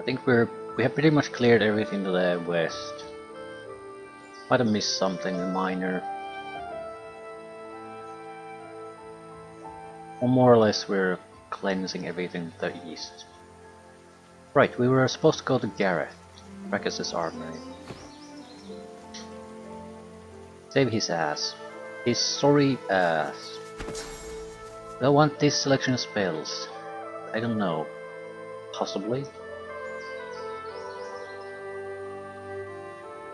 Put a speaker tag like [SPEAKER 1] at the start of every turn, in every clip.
[SPEAKER 1] think we have pretty much cleared everything to the west. Might have missed something minor. Or more or less we're cleansing everything to the east. Right, we were supposed to go to Gareth, Braccus' armory. Save his ass. His sorry ass. Do I want this selection of spells? I don't know. Possibly.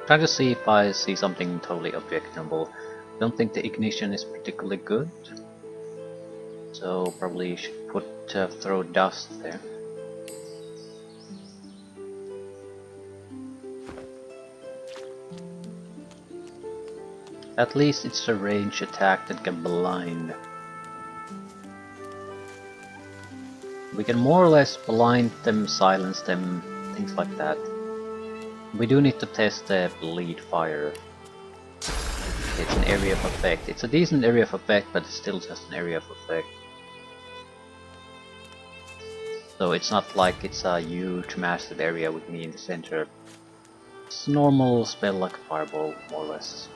[SPEAKER 1] Trying to see if I see something totally objectionable. Don't think the ignition is particularly good. So probably should put throw dust there. At least it's a range attack that can blind. We can more or less blind them, silence them, things like that. We do need to test the bleed fire. It's an area of effect. It's a decent area of effect, but it's still just an area of effect. So it's not like it's a huge massive area with me in the center. It's a normal spell like a fireball, more or less.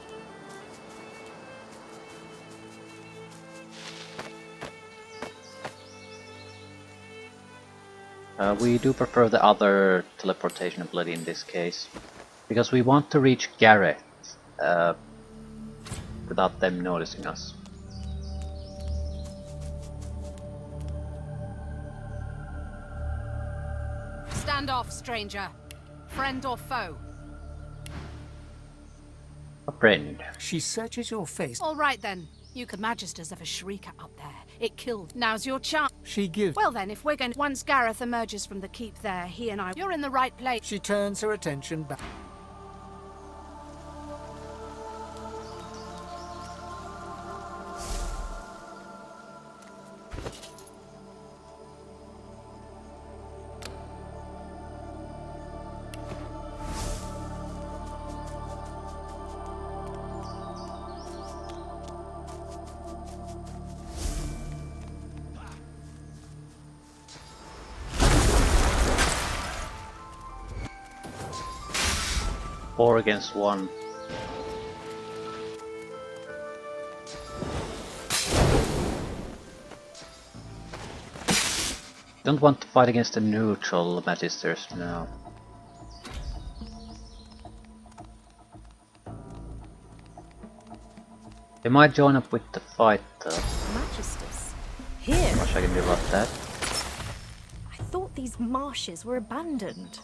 [SPEAKER 1] We do prefer the other teleportation ability in this case, because we want to reach Gareth without them noticing us.
[SPEAKER 2] Stand off, stranger. Friend or foe?
[SPEAKER 1] A friend.
[SPEAKER 3] She searches your face.
[SPEAKER 2] All right then. You could magisters of a shrieker up there. It killed. Now's your chance.
[SPEAKER 3] She gives.
[SPEAKER 2] Well then, if we're going to... Once Gareth emerges from the keep there, he and I... You're in the right place.
[SPEAKER 3] She turns her attention back.
[SPEAKER 1] Four against one. Don't want to fight against the neutral magisters now. They might join up with the fight though.
[SPEAKER 4] Magisters? Here?
[SPEAKER 1] Not much I can do about that.
[SPEAKER 4] I thought these marshes were abandoned.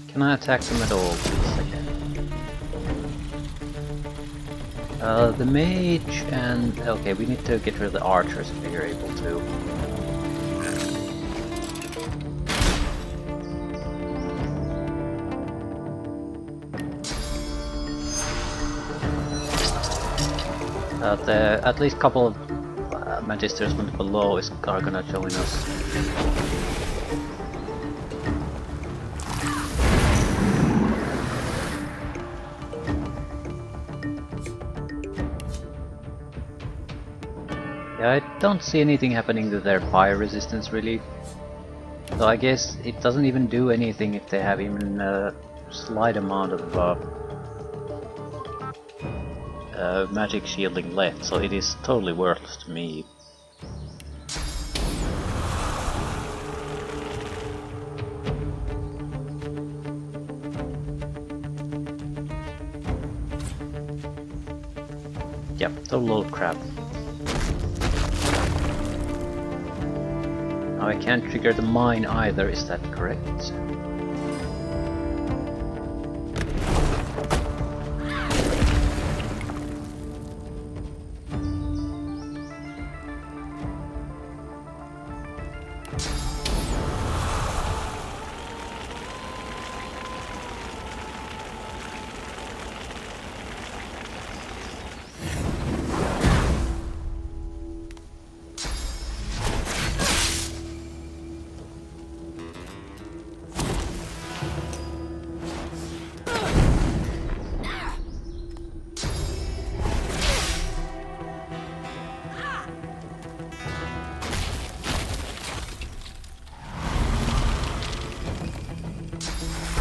[SPEAKER 1] Can I attack them at all, please? The mage and... okay, we need to get rid of the archers if we're able to. At least a couple of magisters from below are gonna join us. Yeah, I don't see anything happening to their fire resistance really. So I guess it doesn't even do anything if they have even a slight amount of magic shielding left, so it is totally worthless to me. Yep, total load of crap. Now I can't trigger the mine either, is that correct?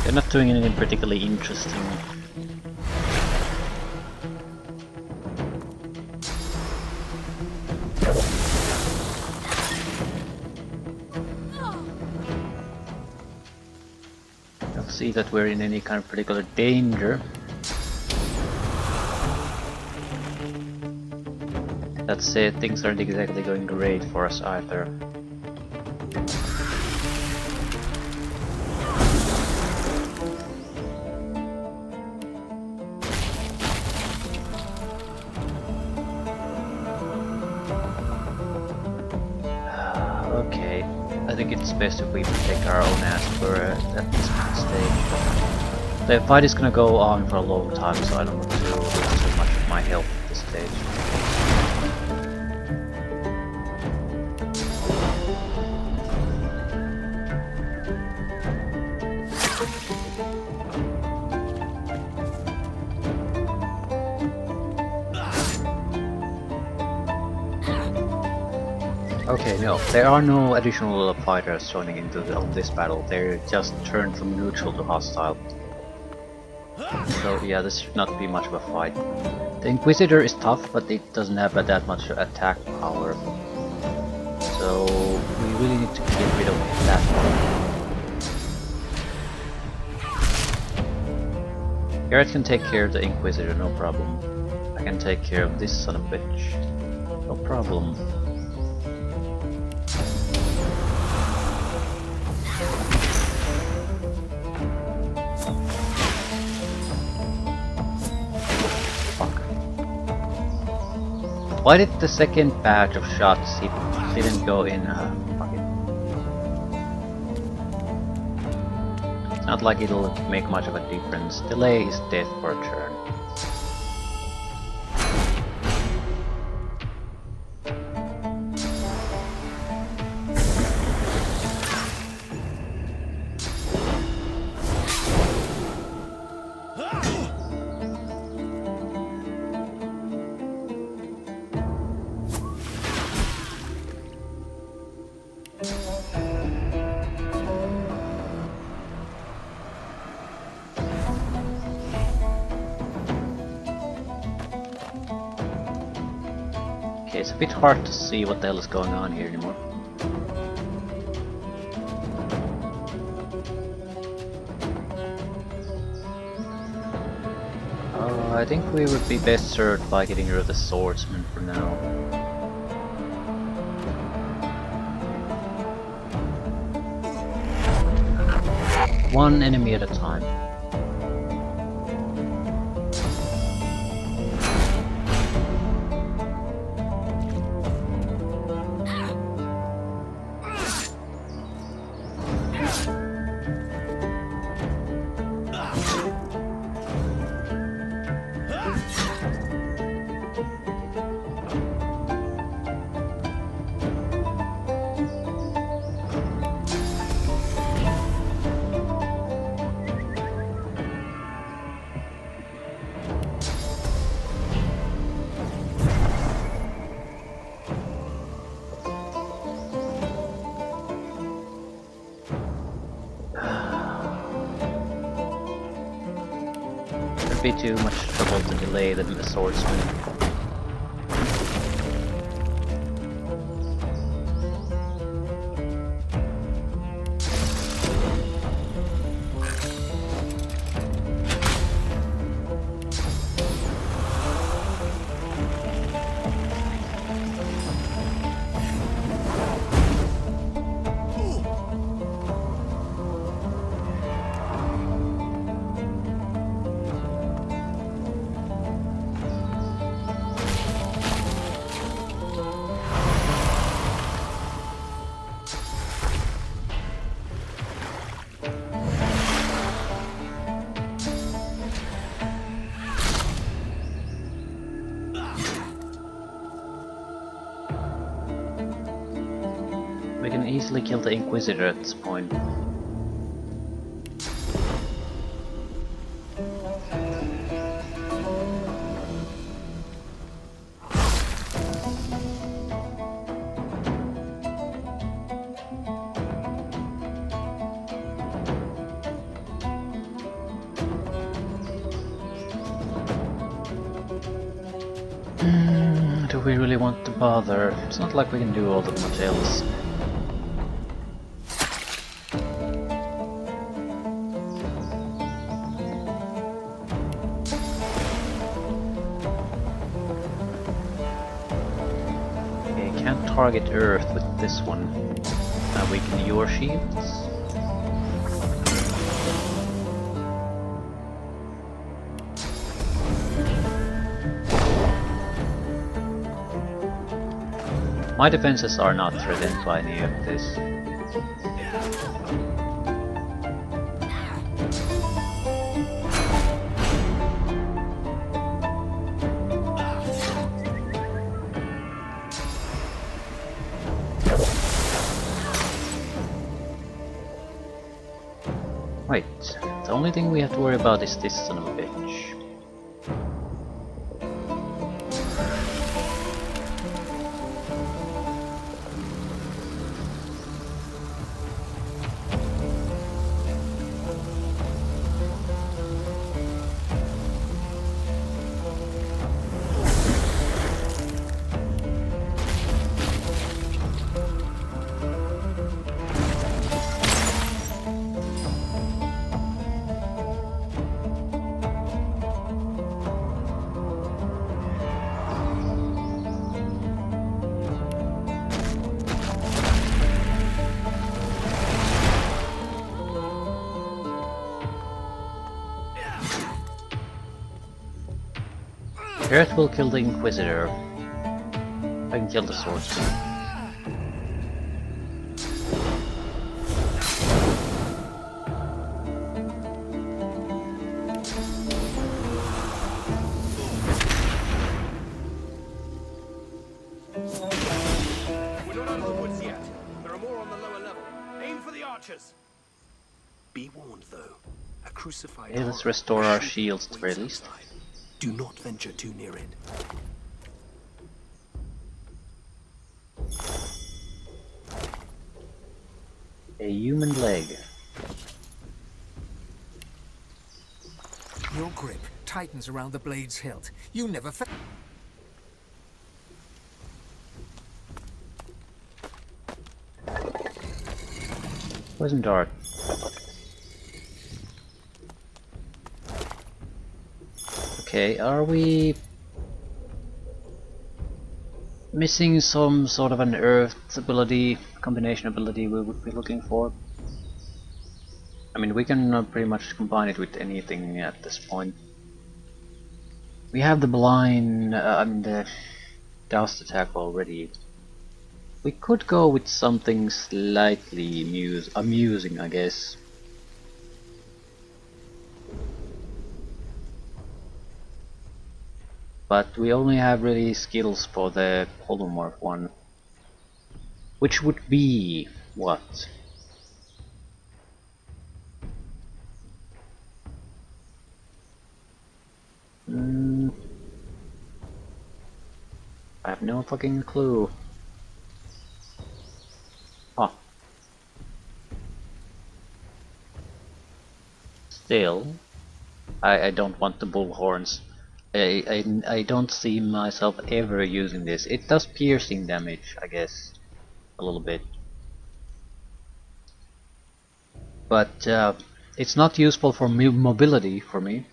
[SPEAKER 1] They're not doing anything particularly interesting. Don't see that we're in any kind of particular danger. That said, things aren't exactly going great for us either. Okay, I think it's best if we protect our own ass for at this stage. The fight is gonna go on for a long time, so I don't want to lose too much of my health at this stage. Okay, no, there are no additional fighters joining into this battle. They're just turned from neutral to hostile. So yeah, this should not be much of a fight. The Inquisitor is tough, but it doesn't have that much attack power. So we really need to get rid of that one. Gareth can take care of the Inquisitor, no problem. I can take care of this son of a bitch. No problem. Why did the second batch of shots didn't go in? Fuck it. It's not like it'll make much of a difference. Delay is death for a turn. Okay, it's a bit hard to see what the hell is going on here anymore. I think we would be best served by getting rid of the swordsman for now. One enemy at a time. Be too much trouble to delay the swordsman. We can easily kill the Inquisitor at this point. we really want to bother? It's not like we can do all that much else. Okay, can't target Earth with this one. Weaken your shields. My defenses are not threatened by any of this. Wait, the only thing we have to worry about is this son of a bitch. Gareth will kill the Inquisitor. I can kill the Swordsman.
[SPEAKER 5] We're not out of the woods yet. There are more on the lower level. Aim for the archers. Be warned, though. A crucified.
[SPEAKER 1] Okay, let's restore our shields at the very least.
[SPEAKER 5] Do not venture too near it.
[SPEAKER 1] A human leg.
[SPEAKER 3] Your grip tightens around the blade's hilt. You never felt.
[SPEAKER 1] Poison dart. Okay, are we missing some sort of an earth ability, combination ability we would be looking for? I mean, we can pretty much combine it with anything at this point. We have the blind, the doused attack already. We could go with something slightly amusing, I guess. But we only have really skills for the polymorph one. Which would be what? I have no fucking clue. Huh. Still, I don't want the bullhorns. I don't see myself ever using this. It does piercing damage, I guess, a little bit. But it's not useful for mobility for me.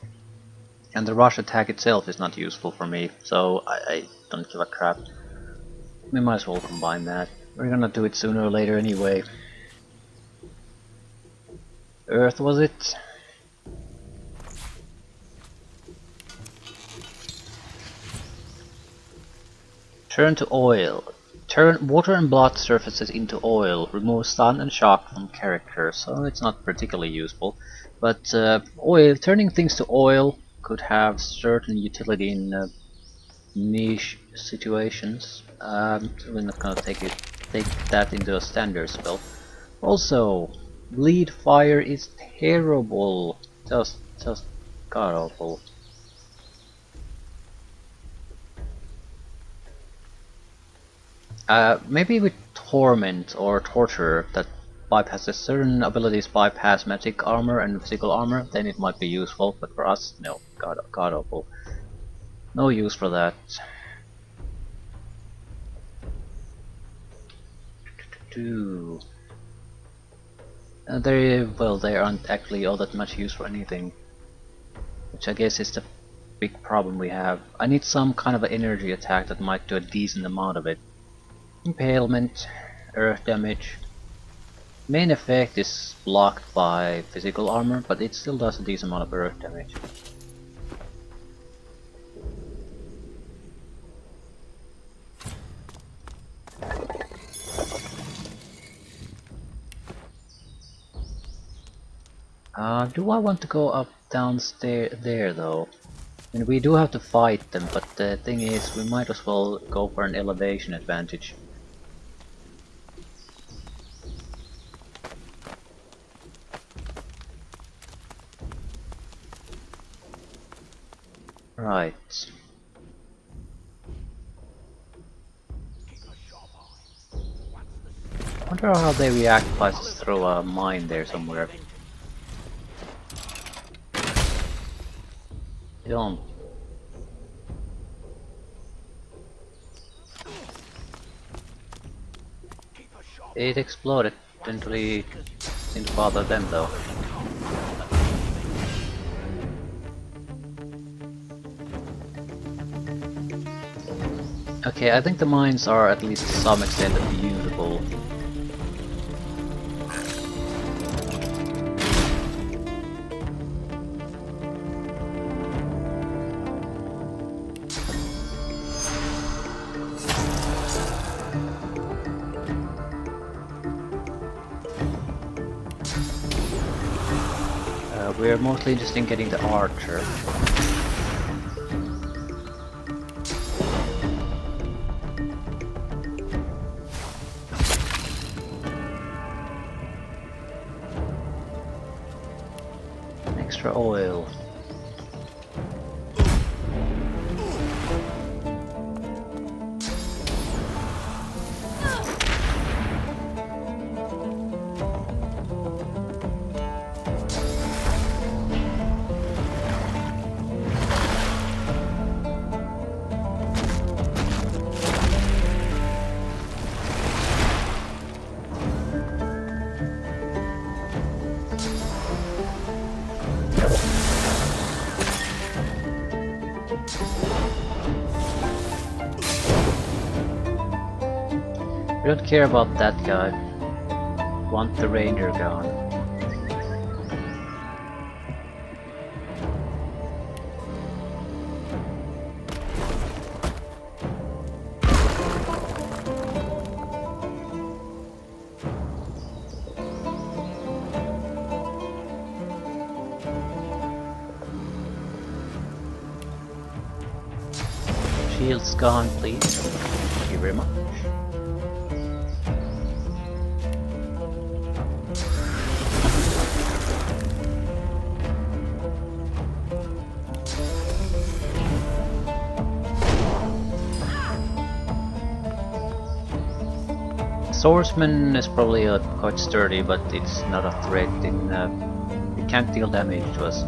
[SPEAKER 1] And the rush attack itself is not useful for me, so I don't give a crap. We might as well combine that. We're gonna do it sooner or later anyway. Earth, was it? Turn to oil. Turn water and blood surfaces into oil. Remove stun and shock from characters. So it's not particularly useful. But oil, turning things to oil could have certain utility in niche situations. So we're not gonna take that into a standard spell. Also, bleed fire is terrible. Just god awful. Maybe with torment or torture that bypasses certain abilities, bypass magic armor and physical armor, then it might be useful. But for us, no, god awful. No use for that. 2. They well, they aren't actually all that much use for anything, which I guess is the big problem we have. I need some kind of an energy attack that might do a decent amount of it. Impalement, earth damage. Main effect is blocked by physical armor, but it still does a decent amount of earth damage. Do I want to go up downstairs there though? I mean, we do have to fight them, but the thing is, we might as well go for an elevation advantage. Right. Wonder how they react if I just throw a mine there somewhere. They don't. It exploded. Didn't really seem to bother them though. Okay, I think the mines are at least to some extent usable. We're mostly interested in getting the archer. Extra oil. We don't care about that guy. Want the ranger gone. Shields gone, please. Thank you very much. Swordsman is probably quite sturdy, but it's not a threat. It can't deal damage to us.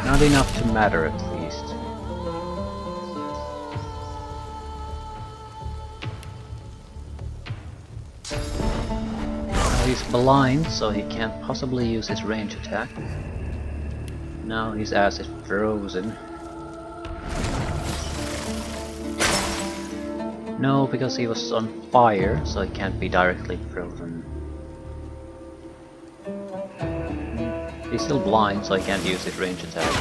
[SPEAKER 1] Not enough to matter, at least. He's blind, so he can't possibly use his range attack. Now his ass is frozen. No, because he was on fire, so he can't be directly frozen. He's still blind, so he can't use his range attack.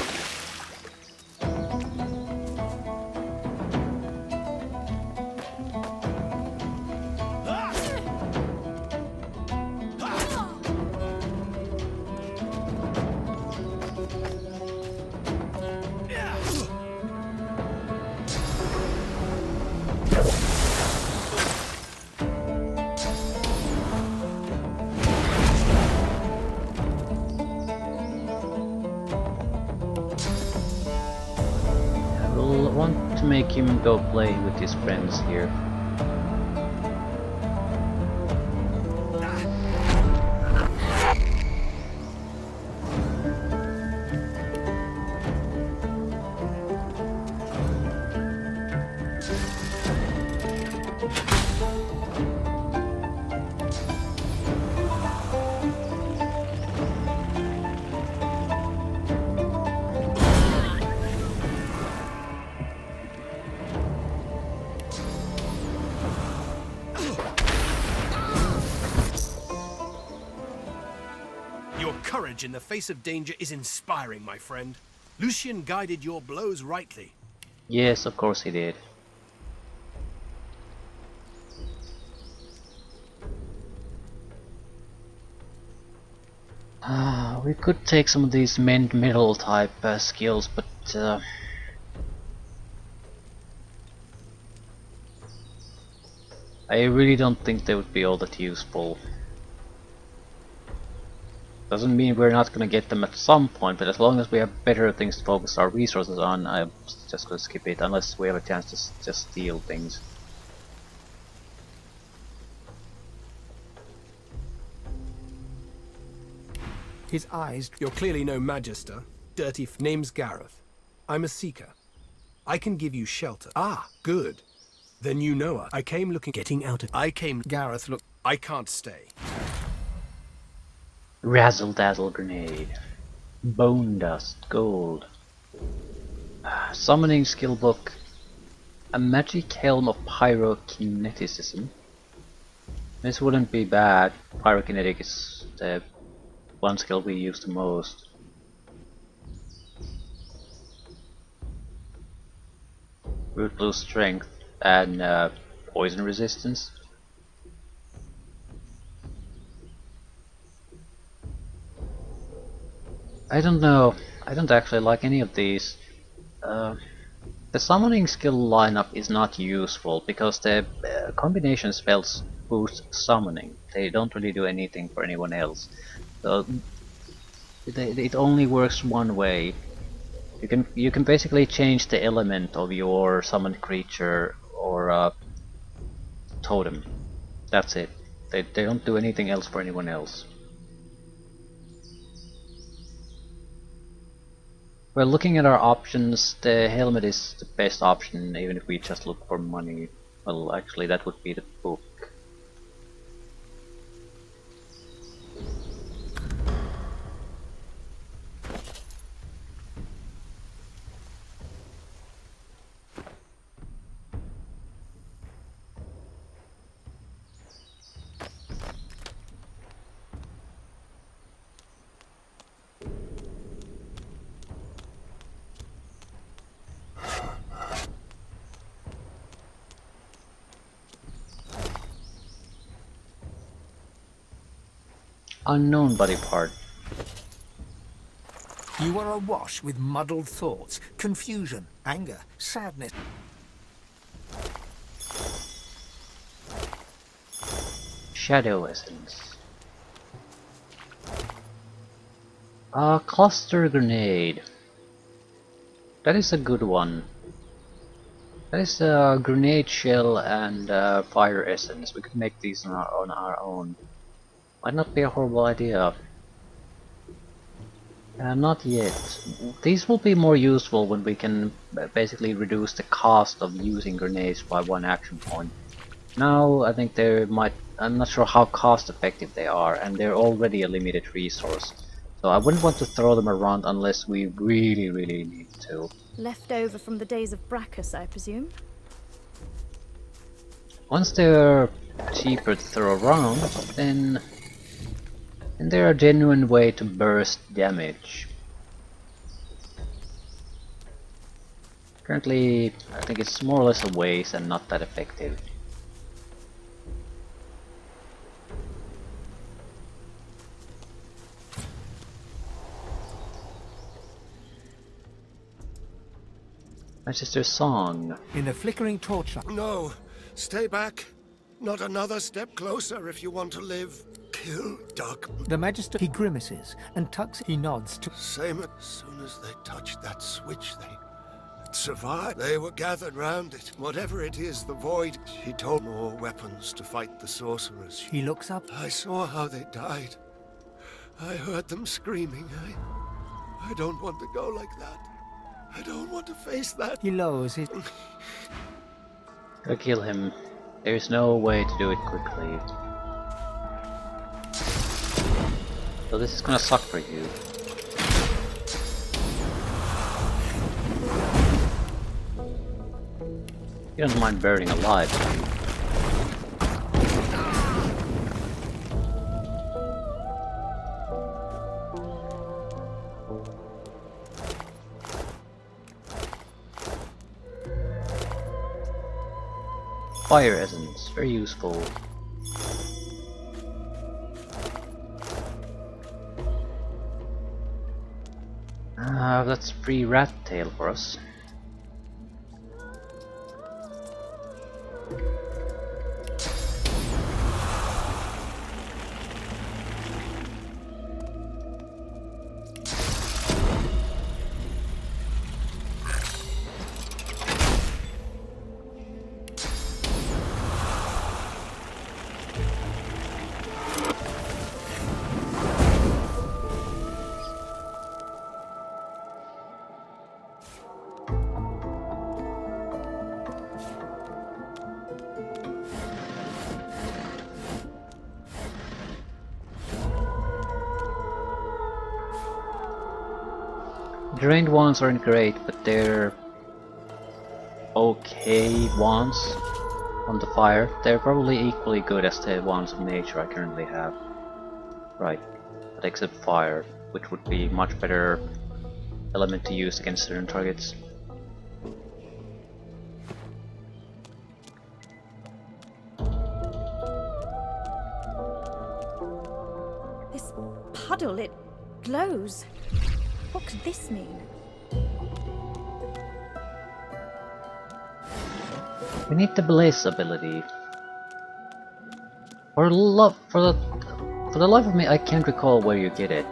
[SPEAKER 1] Want to make him go play with his friends here.
[SPEAKER 5] Your courage in the face of danger is inspiring, my friend. Lucian guided your blows rightly.
[SPEAKER 1] Yes, of course he did. We could take some of these mend middle type skills, but I really don't think they would be all that useful. Doesn't mean we're not gonna get them at some point, but as long as we have better things to focus our resources on, I'm just gonna skip it unless we have a chance to just steal things.
[SPEAKER 3] His eyes.
[SPEAKER 5] You're clearly no magister. Name's Gareth. I'm a seeker. I can give you shelter. Ah, good. Then you know her. I came looking, getting out of.
[SPEAKER 3] Gareth, look.
[SPEAKER 5] I can't stay.
[SPEAKER 1] Razzle dazzle grenade. Bone dust, gold. Summoning skill book. A magic helm of pyrokineticism. This wouldn't be bad. Pyrokinetic is the one skill we use the most. Root blue strength and poison resistance. I don't know. I don't actually like any of these. The summoning skill lineup is not useful because the combination spells boost summoning. They don't really do anything for anyone else. So it only works one way. You can basically change the element of your summoned creature or totem. That's it. They don't do anything else for anyone else. Well, looking at our options, the helmet is the best option, even if we just look for money. Well, actually, that would be the book. Unknown body part.
[SPEAKER 3] You are awash with muddled thoughts, confusion, anger, sadness.
[SPEAKER 1] Shadow essence. Cluster grenade. That is a good one. That is a grenade shell and fire essence. We could make these on our own. Might not be a horrible idea. Not yet. These will be more useful when we can basically reduce the cost of using grenades by 1 action point. Now I think I'm not sure how cost effective they are, and they're already a limited resource. So I wouldn't want to throw them around unless we really need to.
[SPEAKER 4] Left over from the days of Braccus, I presume?
[SPEAKER 1] Once they're cheaper to throw around, then they're a genuine way to burst damage. Currently, I think it's more or less a waste and not that effective. My sister's song.
[SPEAKER 3] In a flickering torchlight.
[SPEAKER 6] No, stay back. Not another step closer if you want to live. Kill Doug.
[SPEAKER 3] The Magister, he grimaces and tucks. He nods to.
[SPEAKER 6] Same as soon as they touched that switch, they survived. They were gathered round it. Whatever it is, the void. She told more weapons to fight the sorcerers.
[SPEAKER 3] He looks up.
[SPEAKER 6] I saw how they died. I heard them screaming. I don't want to go like that. I don't want to face that.
[SPEAKER 3] He lowers his.
[SPEAKER 1] Gotta kill him. There's no way to do it quickly. So this is gonna suck for you. You don't mind burning alive, do you? Fire essence, very useful. That's free rat tail for us. Drained ones aren't great, but they're okay ones on the fire. They're probably equally good as the ones of nature I currently have. Right, but except fire, which would be much better element to use against certain targets.
[SPEAKER 4] This puddle, it glows. What could this mean?
[SPEAKER 1] We need the Blaze ability. For the life of me, I can't recall where you get it.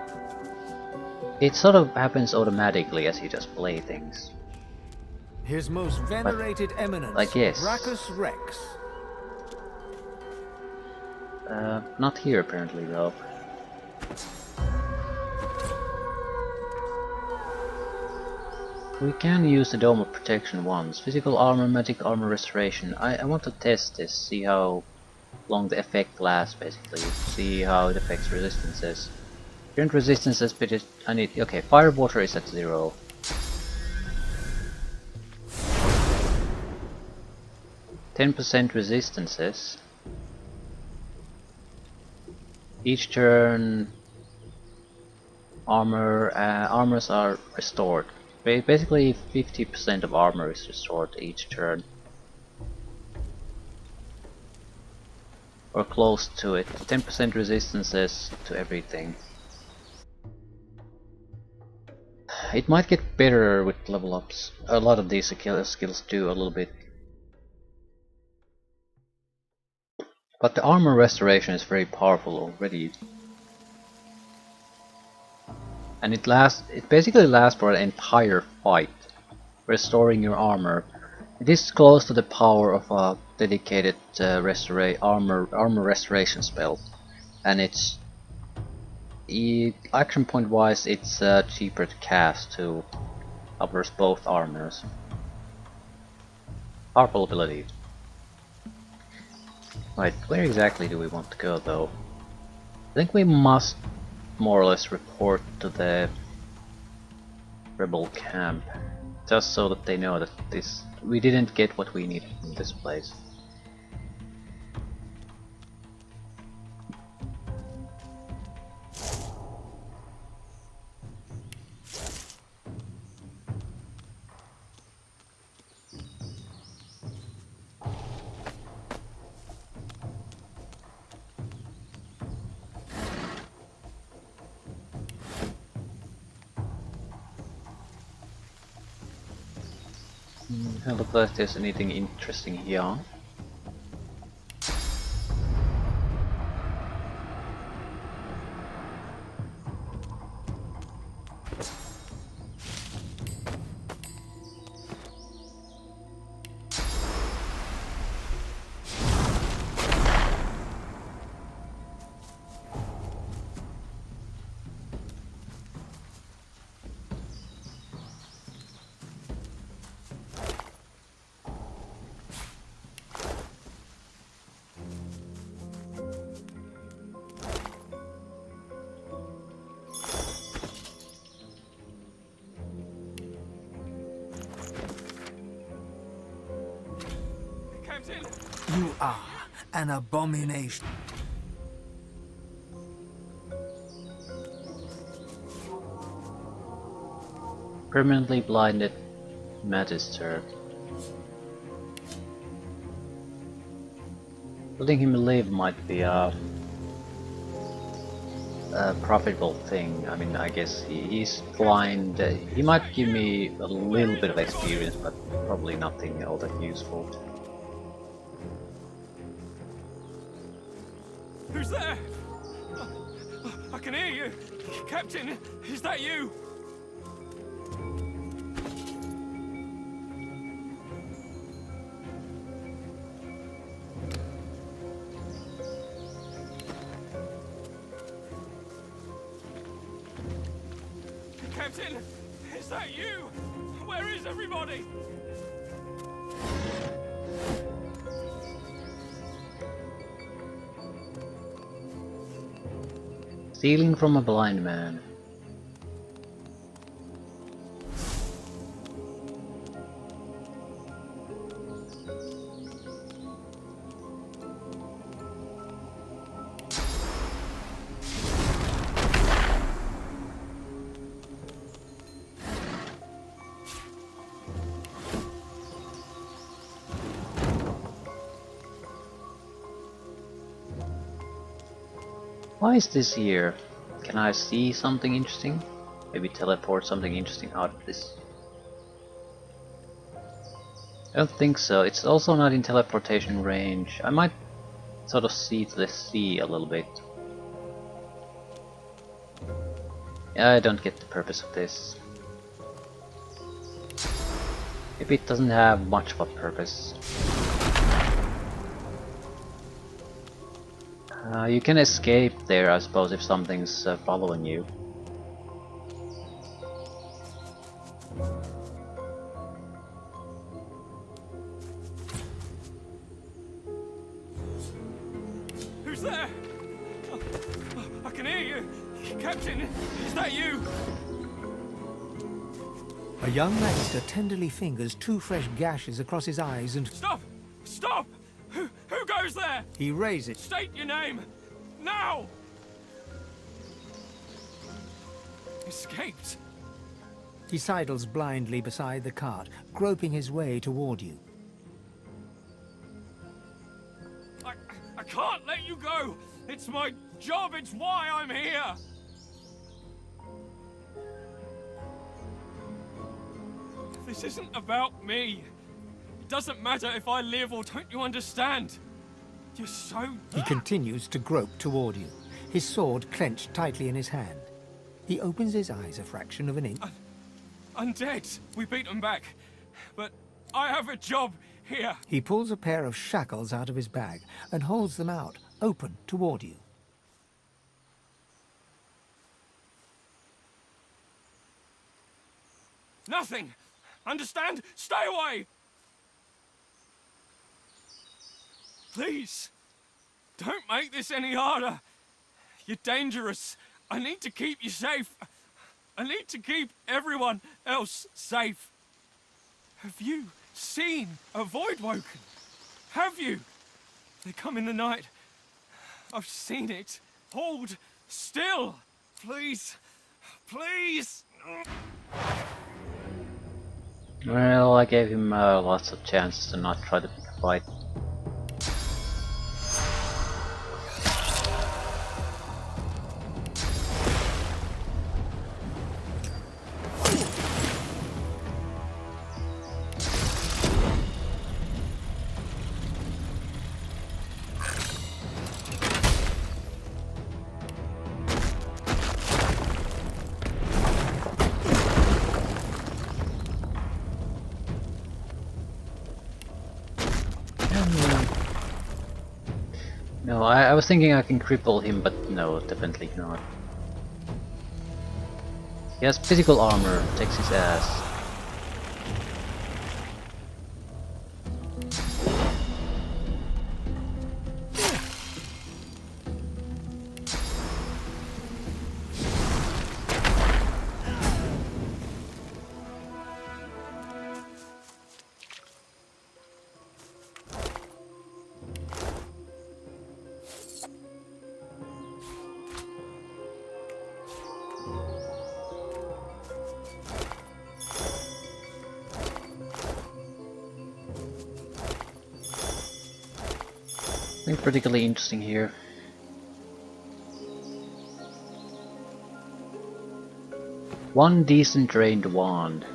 [SPEAKER 1] It sort of happens automatically as you just play things.
[SPEAKER 3] His most venerated eminence,
[SPEAKER 1] I guess.
[SPEAKER 3] Braccus Rex.
[SPEAKER 1] Not here apparently though. We can use the Dome of Protection once. Physical armor, magic armor restoration. I want to test this, see how long the effect lasts basically. See how it affects resistances. Current resistances, but I need... Okay, fire water is at 0. %% resistances. Each turn armors are restored. Basically 50% of armor is restored each turn. Or close to it. 10% resistances to everything. It might get better with level ups. A lot of these skills do a little bit. But the armor restoration is very powerful already. And it basically lasts for an entire fight, restoring your armor. It is close to the power of a dedicated armor restoration spell, and it's action point wise, it's cheaper to cast to covers both armors. Powerful ability. Right, where exactly do we want to go though? I think we must more or less report to the rebel camp, just so that they know that we didn't get what we needed from this place. Doesn't look like there's anything interesting here.
[SPEAKER 3] You are an abomination.
[SPEAKER 1] Permanently blinded Magister. letting him live might be a profitable thing. I mean, I guess he's blind. He might give me a little bit of experience, but probably nothing all that useful.
[SPEAKER 7] Who's there? I can hear you. Captain, is that you? Captain, is that you? Where is everybody?
[SPEAKER 1] Stealing from a blind man. Why is this here? Can I see something interesting? Maybe teleport something interesting out of this? I don't think so. It's also not in teleportation range. I might sort of see to the sea a little bit. Yeah, I don't get the purpose of this. Maybe it doesn't have much of a purpose. You can escape there, I suppose, if something's following you.
[SPEAKER 7] Who's there? I can hear you. Captain, is that you?
[SPEAKER 3] A young Lannister tenderly fingers 2 fresh gashes across his eyes and...
[SPEAKER 7] Stop! Stop! Who goes there?
[SPEAKER 3] He raises.
[SPEAKER 7] State your name! Now! Escaped.
[SPEAKER 3] He sidles blindly beside the cart, groping his way toward you.
[SPEAKER 7] I can't let you go! It's my job, it's why I'm here! This isn't about me. It doesn't matter if I live or don't you understand? You're so...
[SPEAKER 3] He continues to grope toward you, his sword clenched tightly in his hand. He opens his eyes a fraction of an inch.
[SPEAKER 7] Undead! We beat them back. But I have a job here.
[SPEAKER 3] He pulls a pair of shackles out of his bag and holds them out, open toward you.
[SPEAKER 7] Nothing! Understand? Stay away! Please, don't make this any harder. You're dangerous. I need to keep you safe. I need to keep everyone else safe. Have you seen a Void Woken? Have you? They come in the night. I've seen it. Hold still. Please. Please.
[SPEAKER 1] Well, I gave him lots of chances to not try to pick a fight. No, I was thinking I can cripple him, but no, definitely not. He has physical armor, takes his ass. Nothing particularly interesting here. One decent drained wand.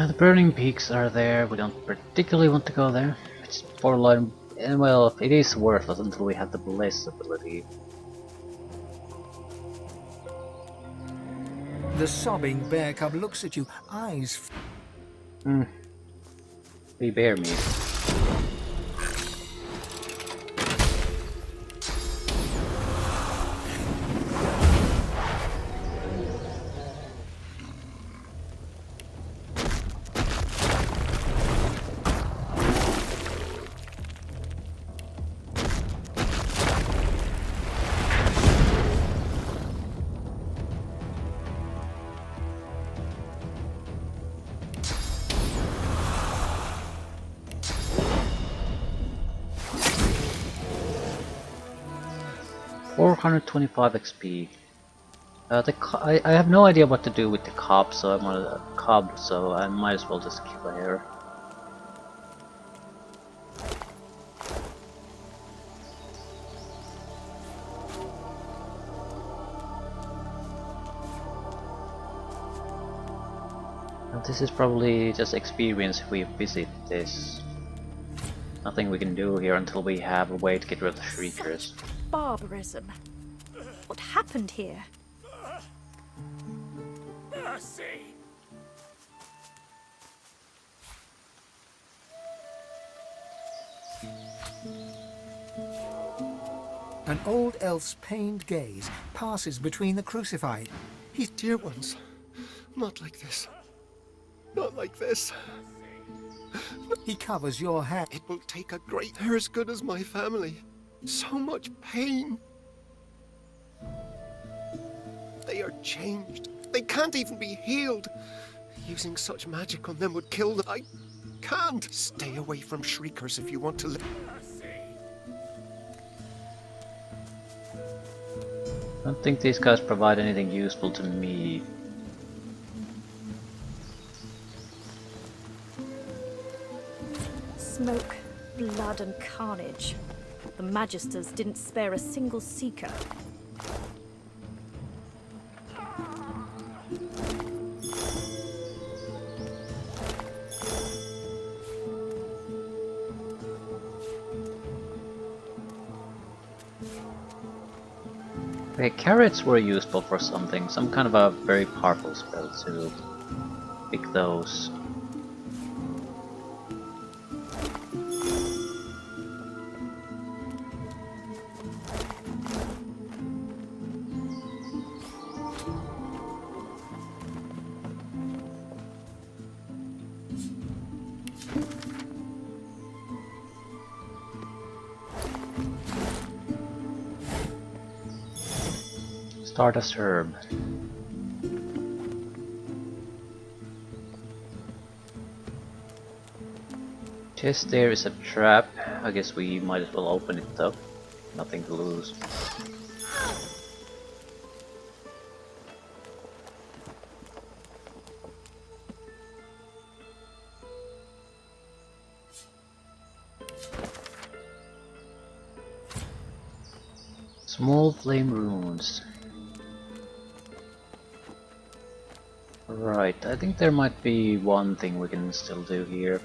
[SPEAKER 1] The burning peaks are there, we don't particularly want to go there. It's borderline, and well, it is worthless until we have the Bless ability.
[SPEAKER 3] The sobbing bear cub looks at you, eyes.
[SPEAKER 1] Be bear meat. $425 XP. I have no idea what to do with the cob, so I might as well just keep it here. This is probably just experience if we visit this. Nothing we can do here until we have a way to get rid of the Shriekers.
[SPEAKER 4] Barbarism. What happened here?
[SPEAKER 7] Mercy!
[SPEAKER 3] An old elf's pained gaze passes between the crucified.
[SPEAKER 6] His dear ones, not like this. Not like this.
[SPEAKER 3] He covers your hand.
[SPEAKER 6] It will take a great... They're as good as my family. So much pain. They are changed. They can't even be healed. Using such magic on them would kill them. I can't. Stay away from Shriekers if you want to live.
[SPEAKER 1] I don't think these guys provide anything useful to me.
[SPEAKER 4] Smoke, blood and carnage. The Magisters didn't spare a single seeker.
[SPEAKER 1] Okay, carrots were useful for something, some kind of a very powerful spell to pick those. Stardust herb. Chest there is a trap. I guess we might as well open it up. Nothing to lose. Small flame runes. Right, I think there might be one thing we can still do here.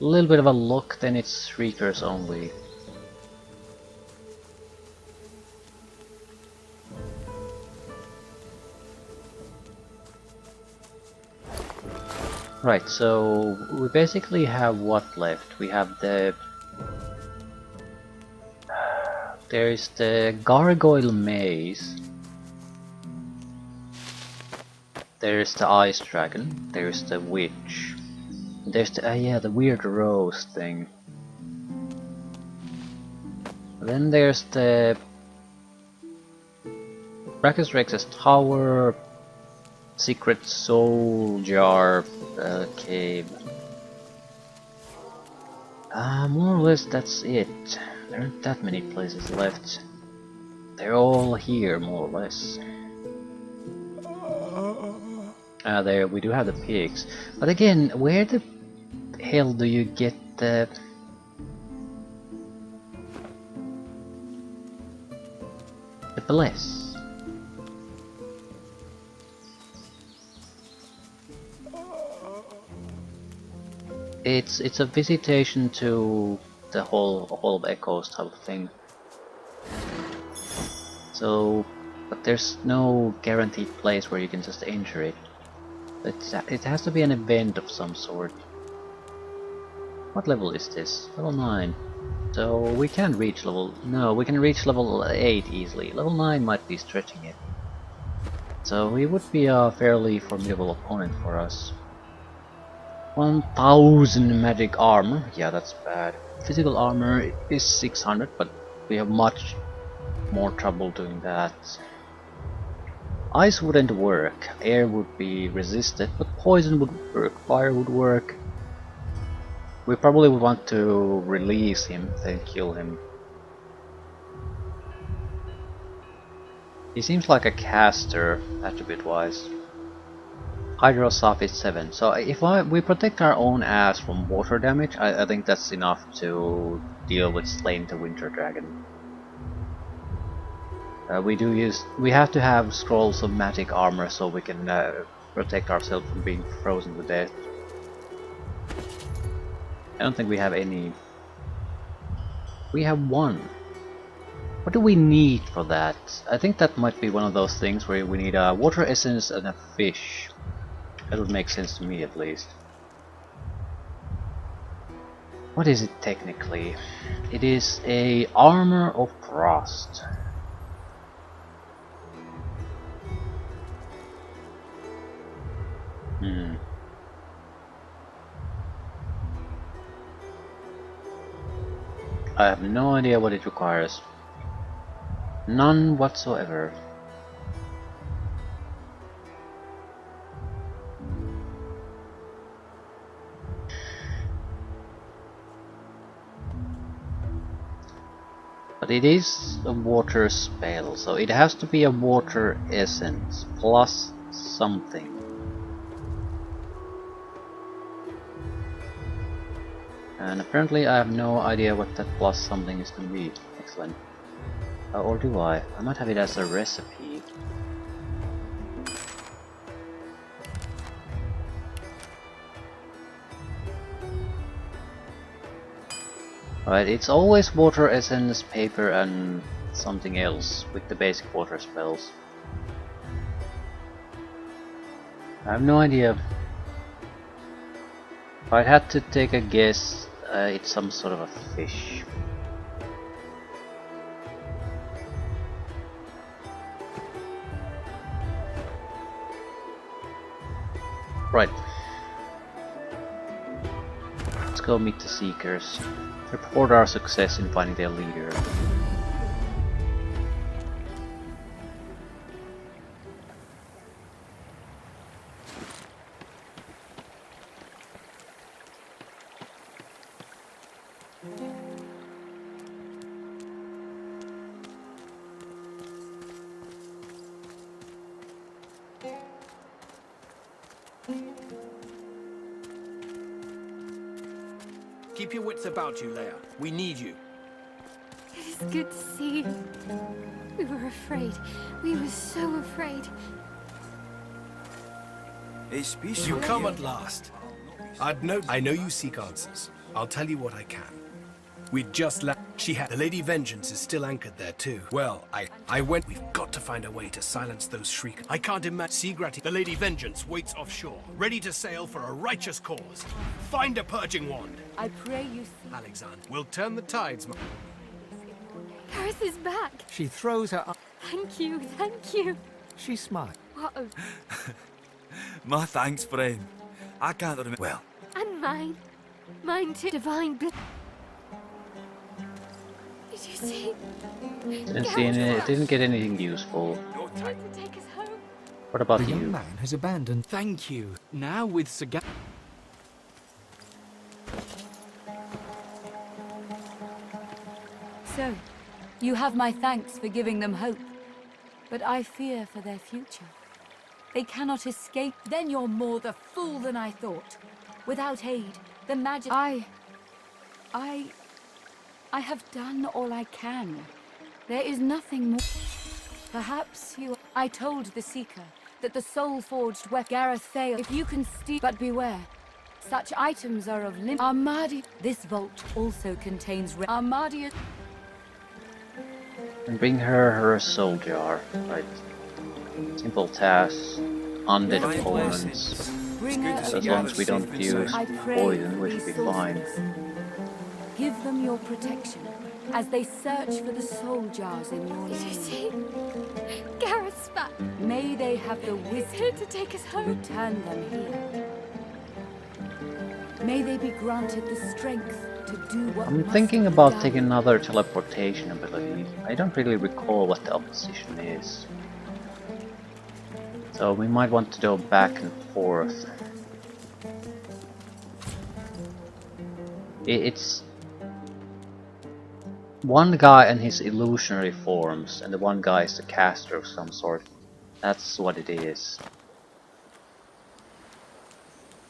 [SPEAKER 1] A little bit of a look, then it's Shriekers only. Right, so we basically have what left? We have the There is the Gargoyle Maze. There's the Ice Dragon. There's the Witch. There's the yeah, the weird rose thing. Then there's the Braccus Rex's Tower, Secret Soul Jar Cave. More or less that's it. There aren't that many places left. They're all here, more or less. There we do have the pigs. But again, where the hell do you get the... bless? It's a visitation to the Hall of Echoes type of thing. So, but there's no guaranteed place where you can just enter it. It has to be an event of some sort. What level is this? Level 9. So we can reach level... No, we can reach level 8 easily. Level 9 might be stretching it. So he would be a fairly formidable opponent for us. 1000 magic armor. Yeah, that's bad. Physical armor is 600, but we have much more trouble doing that. Ice wouldn't work. Air would be resisted, but poison would work. Fire would work. We probably would want to release him, then kill him. He seems like a caster, attribute-wise. Hydro Sophist 7. So if we protect our own ass from water damage, I think that's enough to deal with slaying the Winter Dragon. We have to have scrolls of magic armor so we can protect ourselves from being frozen to death. I don't think we have any. We have one. What do we need for that? I think that might be one of those things where we need a water essence and a fish. That would make sense to me at least. What is it technically? It is a armor of frost. I have no idea what it requires. None whatsoever. But it is a water spell, so it has to be a water essence plus something. And apparently I have no idea what that plus something is going to be. Excellent. Or do I? I might have it as a recipe. Alright, it's always water essence, paper and something else with the basic water spells. I have no idea. If I had to take a guess, it's some sort of a fish. Right. Let's go meet the Seekers. Report our success in finding their leader.
[SPEAKER 5] Keep your wits about you, Leia. We need you.
[SPEAKER 8] It is good to see you. We were afraid. We were so afraid.
[SPEAKER 5] You come at last. I know you seek answers. I'll tell you what I can. We just left. The Lady Vengeance is still anchored there too. Well, I went. We've got to find a way to silence those shriekers. I can't imagine. Seagratty. The Lady Vengeance waits offshore, ready to sail for a righteous cause. Find a purging wand.
[SPEAKER 8] I pray you see.
[SPEAKER 5] Alexander, we'll turn the tides.
[SPEAKER 8] Gareth is back.
[SPEAKER 3] She throws her arm.
[SPEAKER 8] Thank you, thank you.
[SPEAKER 3] She smiles.
[SPEAKER 8] What a...
[SPEAKER 9] My thanks, friend. I can't remember. Well,
[SPEAKER 8] And mine. Mine too. Divine bliss. Did you see?
[SPEAKER 1] Didn't get anything useful.
[SPEAKER 8] Tried to take us home.
[SPEAKER 1] What about
[SPEAKER 3] The young
[SPEAKER 1] you?
[SPEAKER 3] man has abandoned.
[SPEAKER 7] Thank you. Now with Sir Gareth.
[SPEAKER 10] So, you have my thanks for giving them hope, but I fear for their future. They cannot escape. Then you're more the fool than I thought. Without aid, the magic... I have done all I can. There is nothing more. Perhaps you... I told the Seeker that the soul-forged Gareth failed. If you can steal... But beware. Such items are of limit. Armadi... This vault also contains... Armadian...
[SPEAKER 1] And bring her soul jar. Right. Simple tasks. Undead
[SPEAKER 10] Yes.
[SPEAKER 1] opponents.
[SPEAKER 10] Bring her...
[SPEAKER 1] So as long as we don't use
[SPEAKER 10] I pray
[SPEAKER 1] poison, we should be
[SPEAKER 10] these
[SPEAKER 1] fine.
[SPEAKER 10] sorcerers. Give them your protection as they search for the soul jars in your
[SPEAKER 8] Did you
[SPEAKER 10] name.
[SPEAKER 8] see? Gareth's back.
[SPEAKER 10] May they have the
[SPEAKER 8] He's
[SPEAKER 10] wisdom
[SPEAKER 8] here to take us home.
[SPEAKER 10] return them here. May they be granted the strength to do what
[SPEAKER 1] I'm
[SPEAKER 10] must
[SPEAKER 1] thinking
[SPEAKER 10] be
[SPEAKER 1] about
[SPEAKER 10] done.
[SPEAKER 1] taking another teleportation ability. I don't really recall what the opposition is. So we might want to go back and forth. It's one guy and his illusionary forms, and the one guy is a caster of some sort. That's what it is.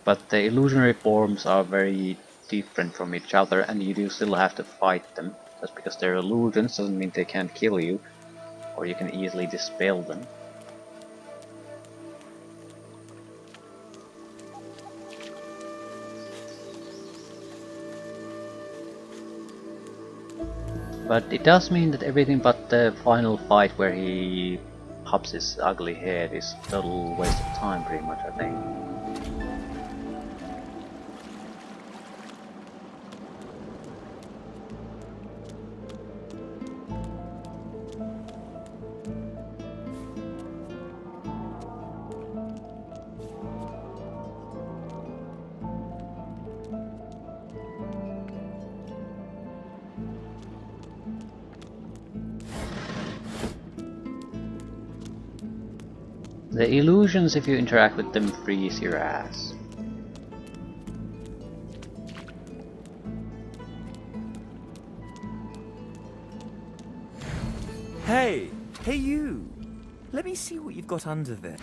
[SPEAKER 1] But the illusionary forms are very different from each other, and you do still have to fight them. Just because they're illusions doesn't mean they can't kill you, or you can easily dispel them. But it does mean that everything but the final fight where he pops his ugly head is a total waste of time, pretty much, I think. The illusions, if you interact with them, freeze your ass.
[SPEAKER 9] hey you! Let me see what you've got under there.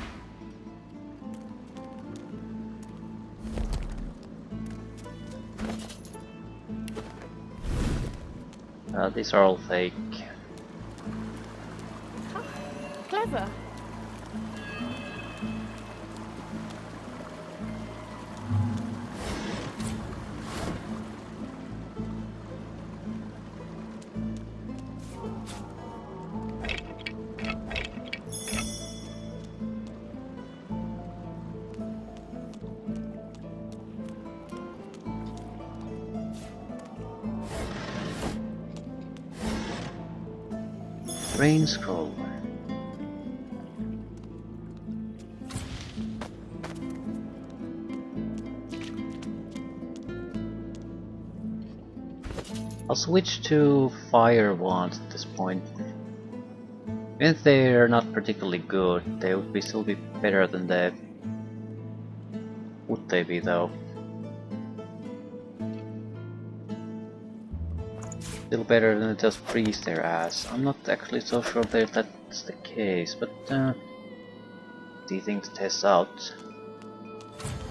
[SPEAKER 1] These are all fake.
[SPEAKER 4] Clever.
[SPEAKER 1] Rain scroll. I'll switch to fire wands at this point. Even if they're not particularly good, they would still be better than the... Would they be though? Still better than just freeze their ass. I'm not actually so sure that that's the case, but these things test out.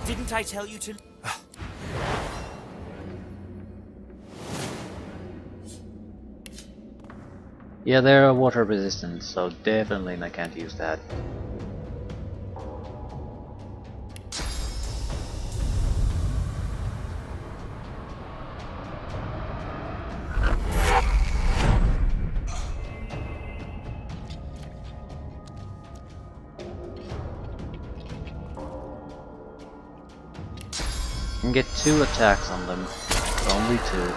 [SPEAKER 9] Didn't I tell you to...
[SPEAKER 1] Yeah, they're water resistant, so definitely I can't use that. You can get 2 attacks on them, but only 2.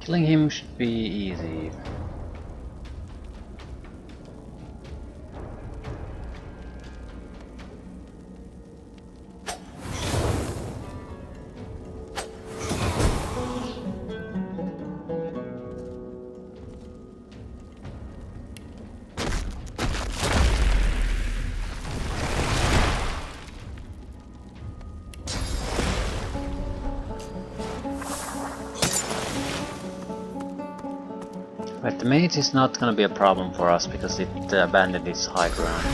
[SPEAKER 1] Killing him should be easy. Right, the mage is not gonna be a problem for us because it abandoned its high ground.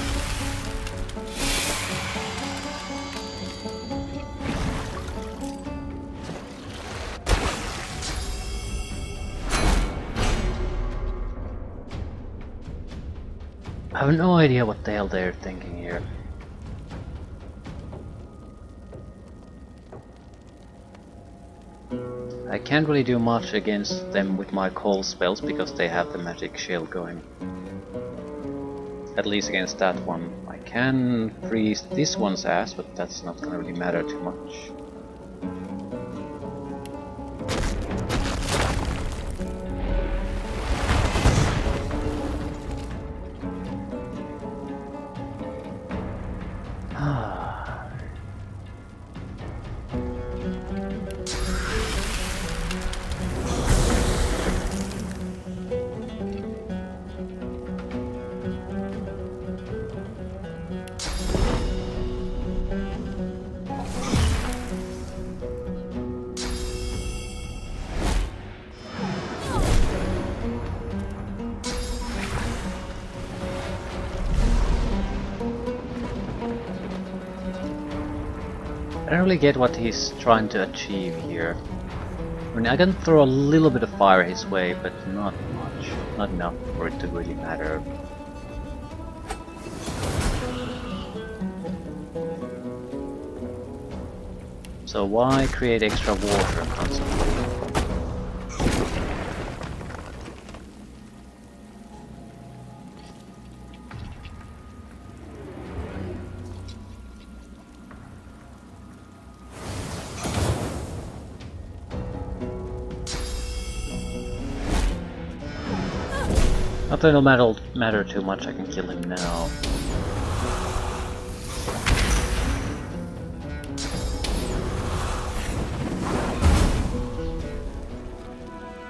[SPEAKER 1] I have no idea what the hell they're thinking here. I can't really do much against them with my cold spells because they have the magic shield going. At least against that one. I can freeze this one's ass, but that's not gonna really matter too much. I don't really get what he's trying to achieve here. I mean, I can throw a little bit of fire his way, but not much. Not enough for it to really matter. So why create extra water constantly? Not that it'll matter too much, I can kill him now.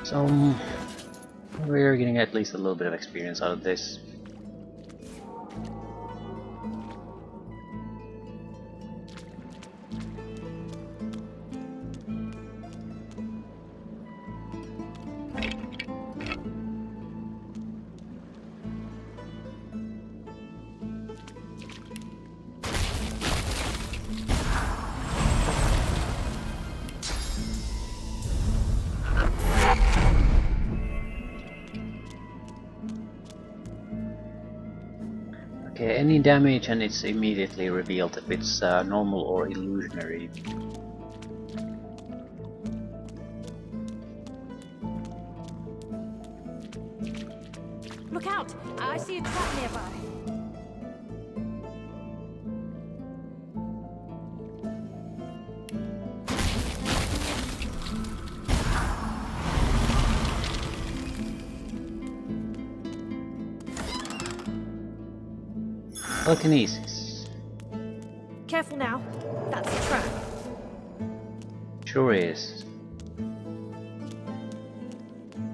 [SPEAKER 1] So, we're getting at least a little bit of experience out of this. Okay, any damage and it's immediately revealed if it's normal or illusionary.
[SPEAKER 4] Look out! I see a trap nearby.
[SPEAKER 1] Telekinesis.
[SPEAKER 4] Careful now. That's a trap.
[SPEAKER 1] Sure is.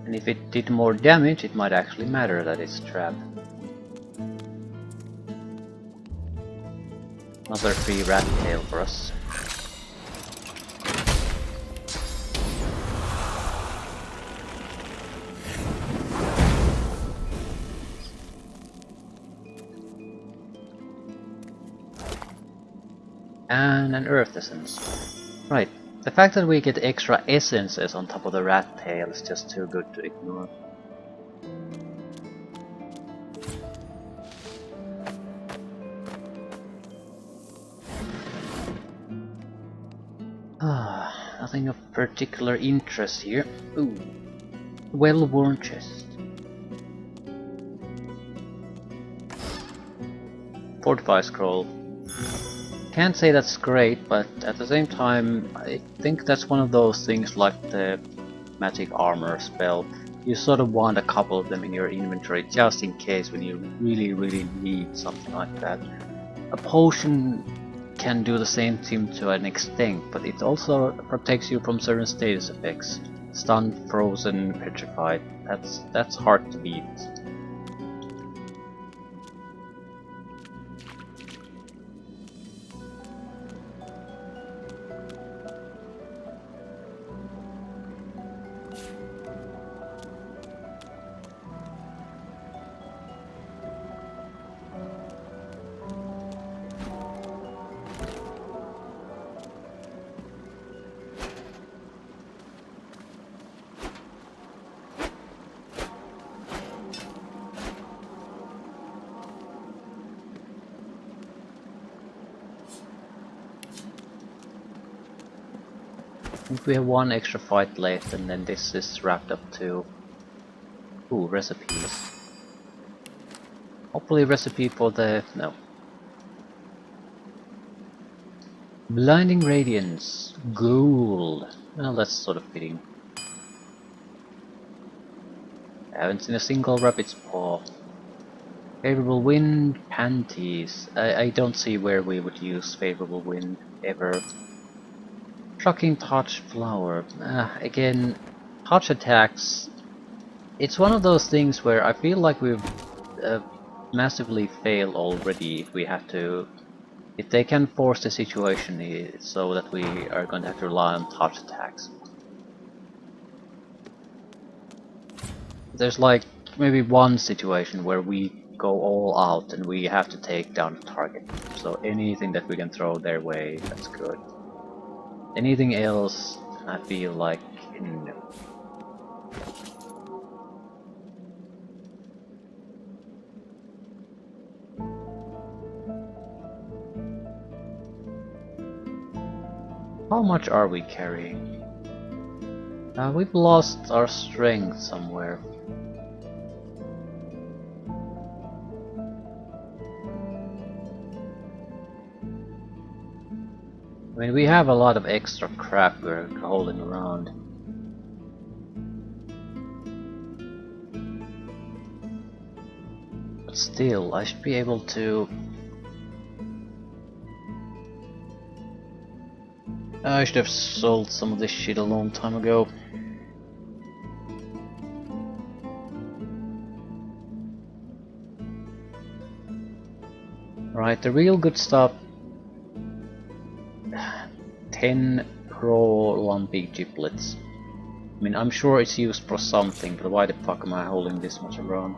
[SPEAKER 1] And if it did more damage, it might actually matter that it's a trap. Another free rat tail for us. And an earth essence. Right. The fact that we get extra essences on top of the rat tail is just too good to ignore. Nothing of particular interest here. Ooh. Well-worn chest. Fortify scroll. Can't say that's great, but at the same time, I think that's one of those things like the magic armor spell, you sort of want a couple of them in your inventory just in case when you really need something like that. A potion can do the same thing to an extent, but it also protects you from certain status effects. Stunned, frozen, petrified. That's hard to beat. I think we have one extra fight left and then this is wrapped up too. Ooh, recipes. Hopefully recipe for the... no. Blinding Radiance. Gold. Well, that's sort of fitting. I haven't seen a single rabbit's paw. Favorable wind, panties. I don't see where we would use favorable wind ever. Shocking touch, flower. Again, touch attacks. It's one of those things where I feel like we've massively failed already. If we have to, if they can force the situation so that we are going to have to rely on touch attacks. There's like maybe one situation where we go all out and we have to take down the target. So anything that we can throw their way, that's good. Anything else, I feel like no. How much are we carrying? We've lost our strength somewhere. I mean, we have a lot of extra crap we're holding around. But still, I should be able to... I should have sold some of this shit a long time ago. Right, the real good stuff. 10 raw lumpy giblets. I mean, I'm sure it's used for something, but why the fuck am I holding this much around?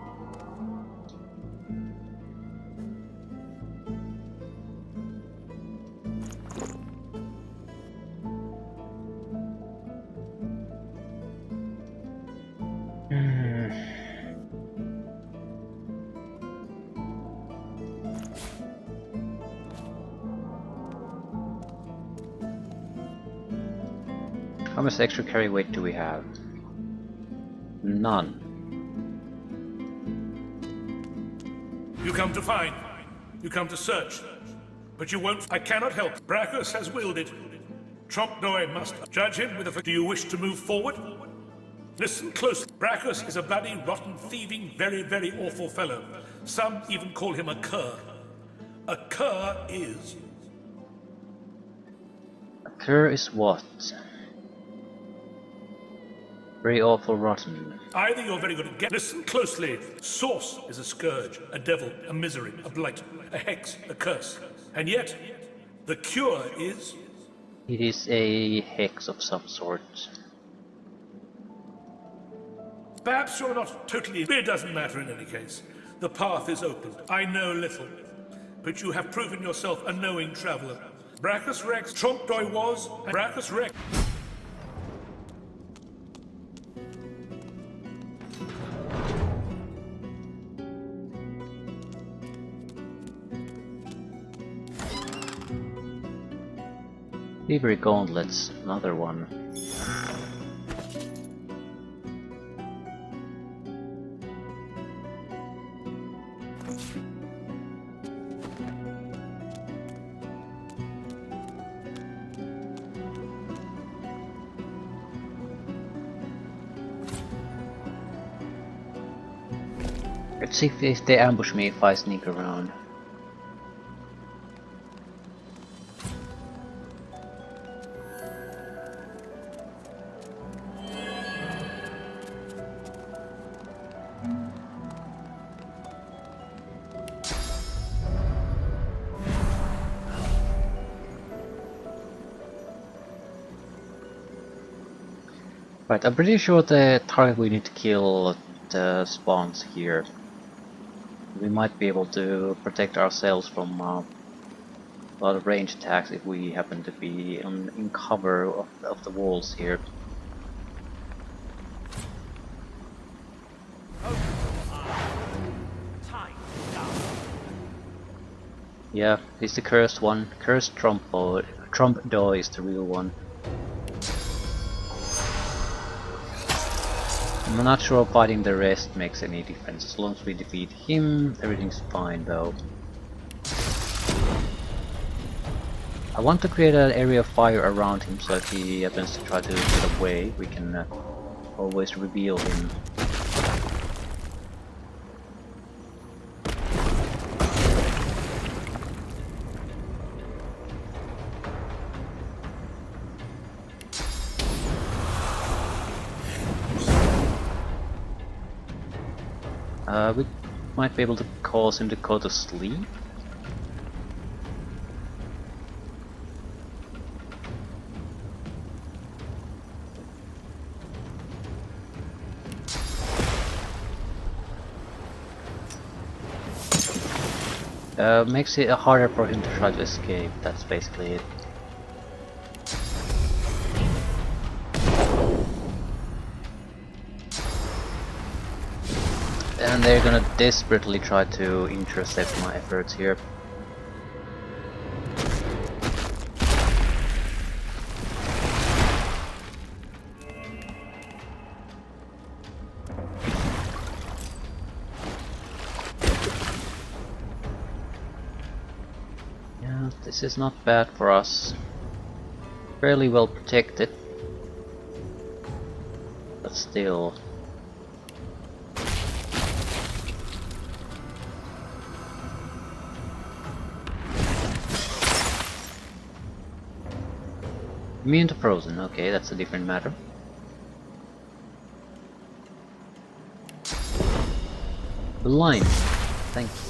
[SPEAKER 1] How much extra carry weight do we have? None.
[SPEAKER 11] You come to find. You come to search. But you won't. I cannot help. Braccus has willed it. Trompdoy must judge him with a... Do you wish to move forward? Listen close. Braccus is a bloody, rotten, thieving, very awful fellow. Some even call him a cur. A cur is...
[SPEAKER 1] A cur is what? Very awful, rotten.
[SPEAKER 11] Either you're very good at get. Listen closely. Source is a scourge, a devil, a misery, a blight, a hex, a curse. And yet, the cure is...
[SPEAKER 1] It is a hex of some sort.
[SPEAKER 11] Perhaps you're not totally... It doesn't matter in any case. The path is opened. I know little. But you have proven yourself a knowing traveler. Braccus Rex, Trompdoy was, and Braccus Rex...
[SPEAKER 1] Thievery gauntlets, another one. Let's see if they ambush me if I sneak around. Right, I'm pretty sure the target we need to kill spawns here. We might be able to protect ourselves from a lot of range attacks if we happen to be in cover of the walls here. Yeah, he's the cursed one. Cursed Trump is the real one. I'm not sure fighting the rest makes any difference. As long as we defeat him, everything's fine though. I want to create an area of fire around him so if he happens to try to get away, we can always reveal him. We might be able to cause him to go to sleep. Makes it harder for him to try to escape, that's basically it. And they're gonna desperately try to intercept my efforts here. Yeah, this is not bad for us. Fairly well protected. But still. Immune to frozen, okay, that's a different matter. Blind, thank you.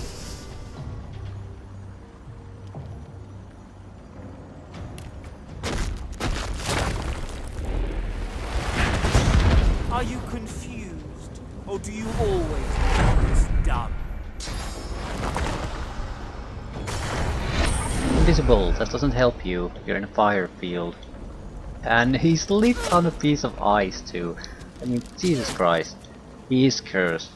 [SPEAKER 9] Are you confused? Or do you always want this done?
[SPEAKER 1] Invisible, that doesn't help you. You're in a fire field. And he's lit on a piece of ice too. I mean, Jesus Christ. He is cursed.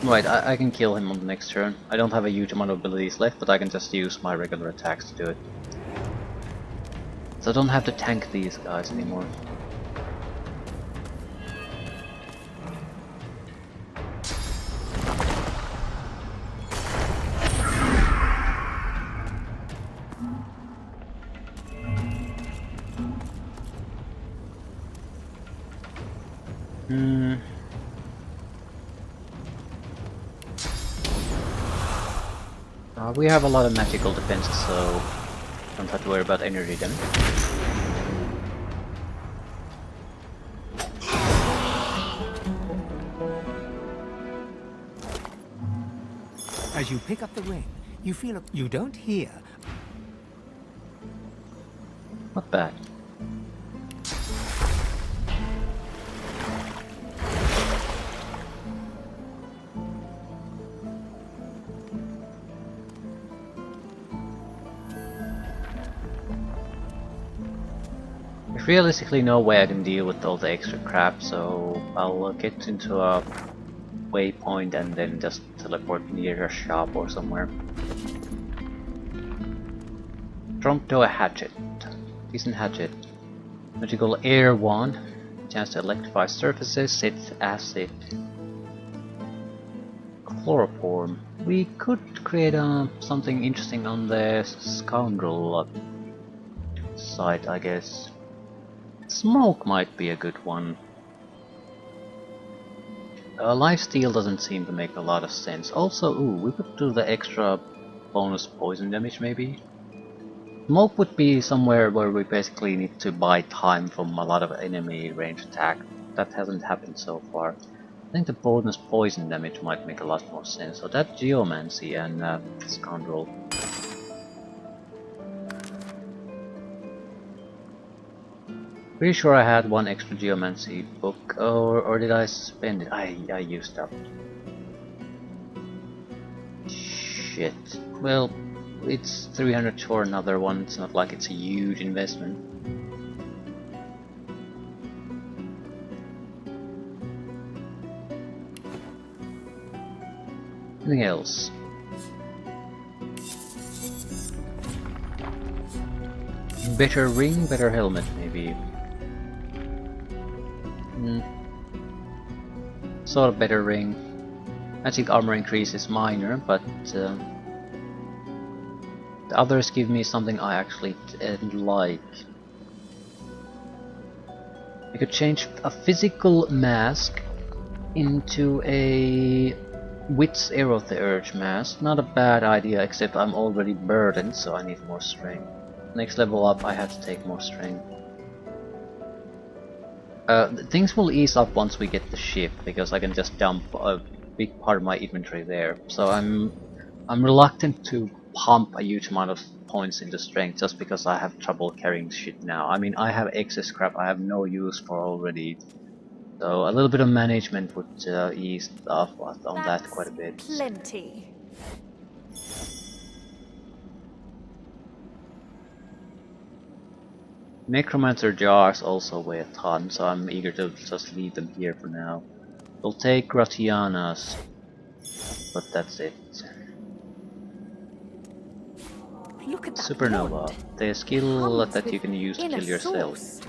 [SPEAKER 1] Right, I can kill him on the next turn. I don't have a huge amount of abilities left, but I can just use my regular attacks to do it. So I don't have to tank these guys anymore. We have a lot of magical defenses, so don't have to worry about energy damage.
[SPEAKER 3] As you pick up the ring, you feel you don't hear.
[SPEAKER 1] Not bad. There's realistically no way I can deal with all the extra crap, so I'll get into a waypoint and then just teleport near a shop or somewhere. Trump to a hatchet. Decent hatchet. Magical air wand. Chance to electrify surfaces. Sith acid. Chloroform. We could create something interesting on the scoundrel side, I guess. Smoke might be a good one. Lifesteal doesn't seem to make a lot of sense. Also, ooh, we could do the extra bonus poison damage maybe? Smoke would be somewhere where we basically need to buy time from a lot of enemy range attack. That hasn't happened so far. I think the bonus poison damage might make a lot more sense. So that Geomancy and Scoundrel. Pretty sure I had one extra Geomancy book, or did I spend it? I used up. Shit. Well, it's 300 for another one, it's not like it's a huge investment. Anything else? Better ring, better helmet maybe. Sort of better ring. Magic armor increase is minor, but the others give me something I actually like. I could change a physical mask into a Wit's Arrow the Urge mask. Not a bad idea, except I'm already burdened, so I need more strength. Next level up, I have to take more strength. Things will ease up once we get the ship, because I can just dump a big part of my inventory there. So I'm reluctant to pump a huge amount of points into strength just because I have trouble carrying shit now. I mean, I have excess crap I have no use for already. So a little bit of management would ease off on that quite a bit.
[SPEAKER 4] Plenty.
[SPEAKER 1] Necromancer jars also weigh a ton, so I'm eager to just leave them here for now. We'll take Gratiana's, but that's it.
[SPEAKER 4] Look at that
[SPEAKER 1] Supernova,
[SPEAKER 4] wand.
[SPEAKER 1] the skill
[SPEAKER 4] Hums
[SPEAKER 1] that you
[SPEAKER 4] with
[SPEAKER 1] can use to
[SPEAKER 4] inner
[SPEAKER 1] kill yourself.
[SPEAKER 4] source.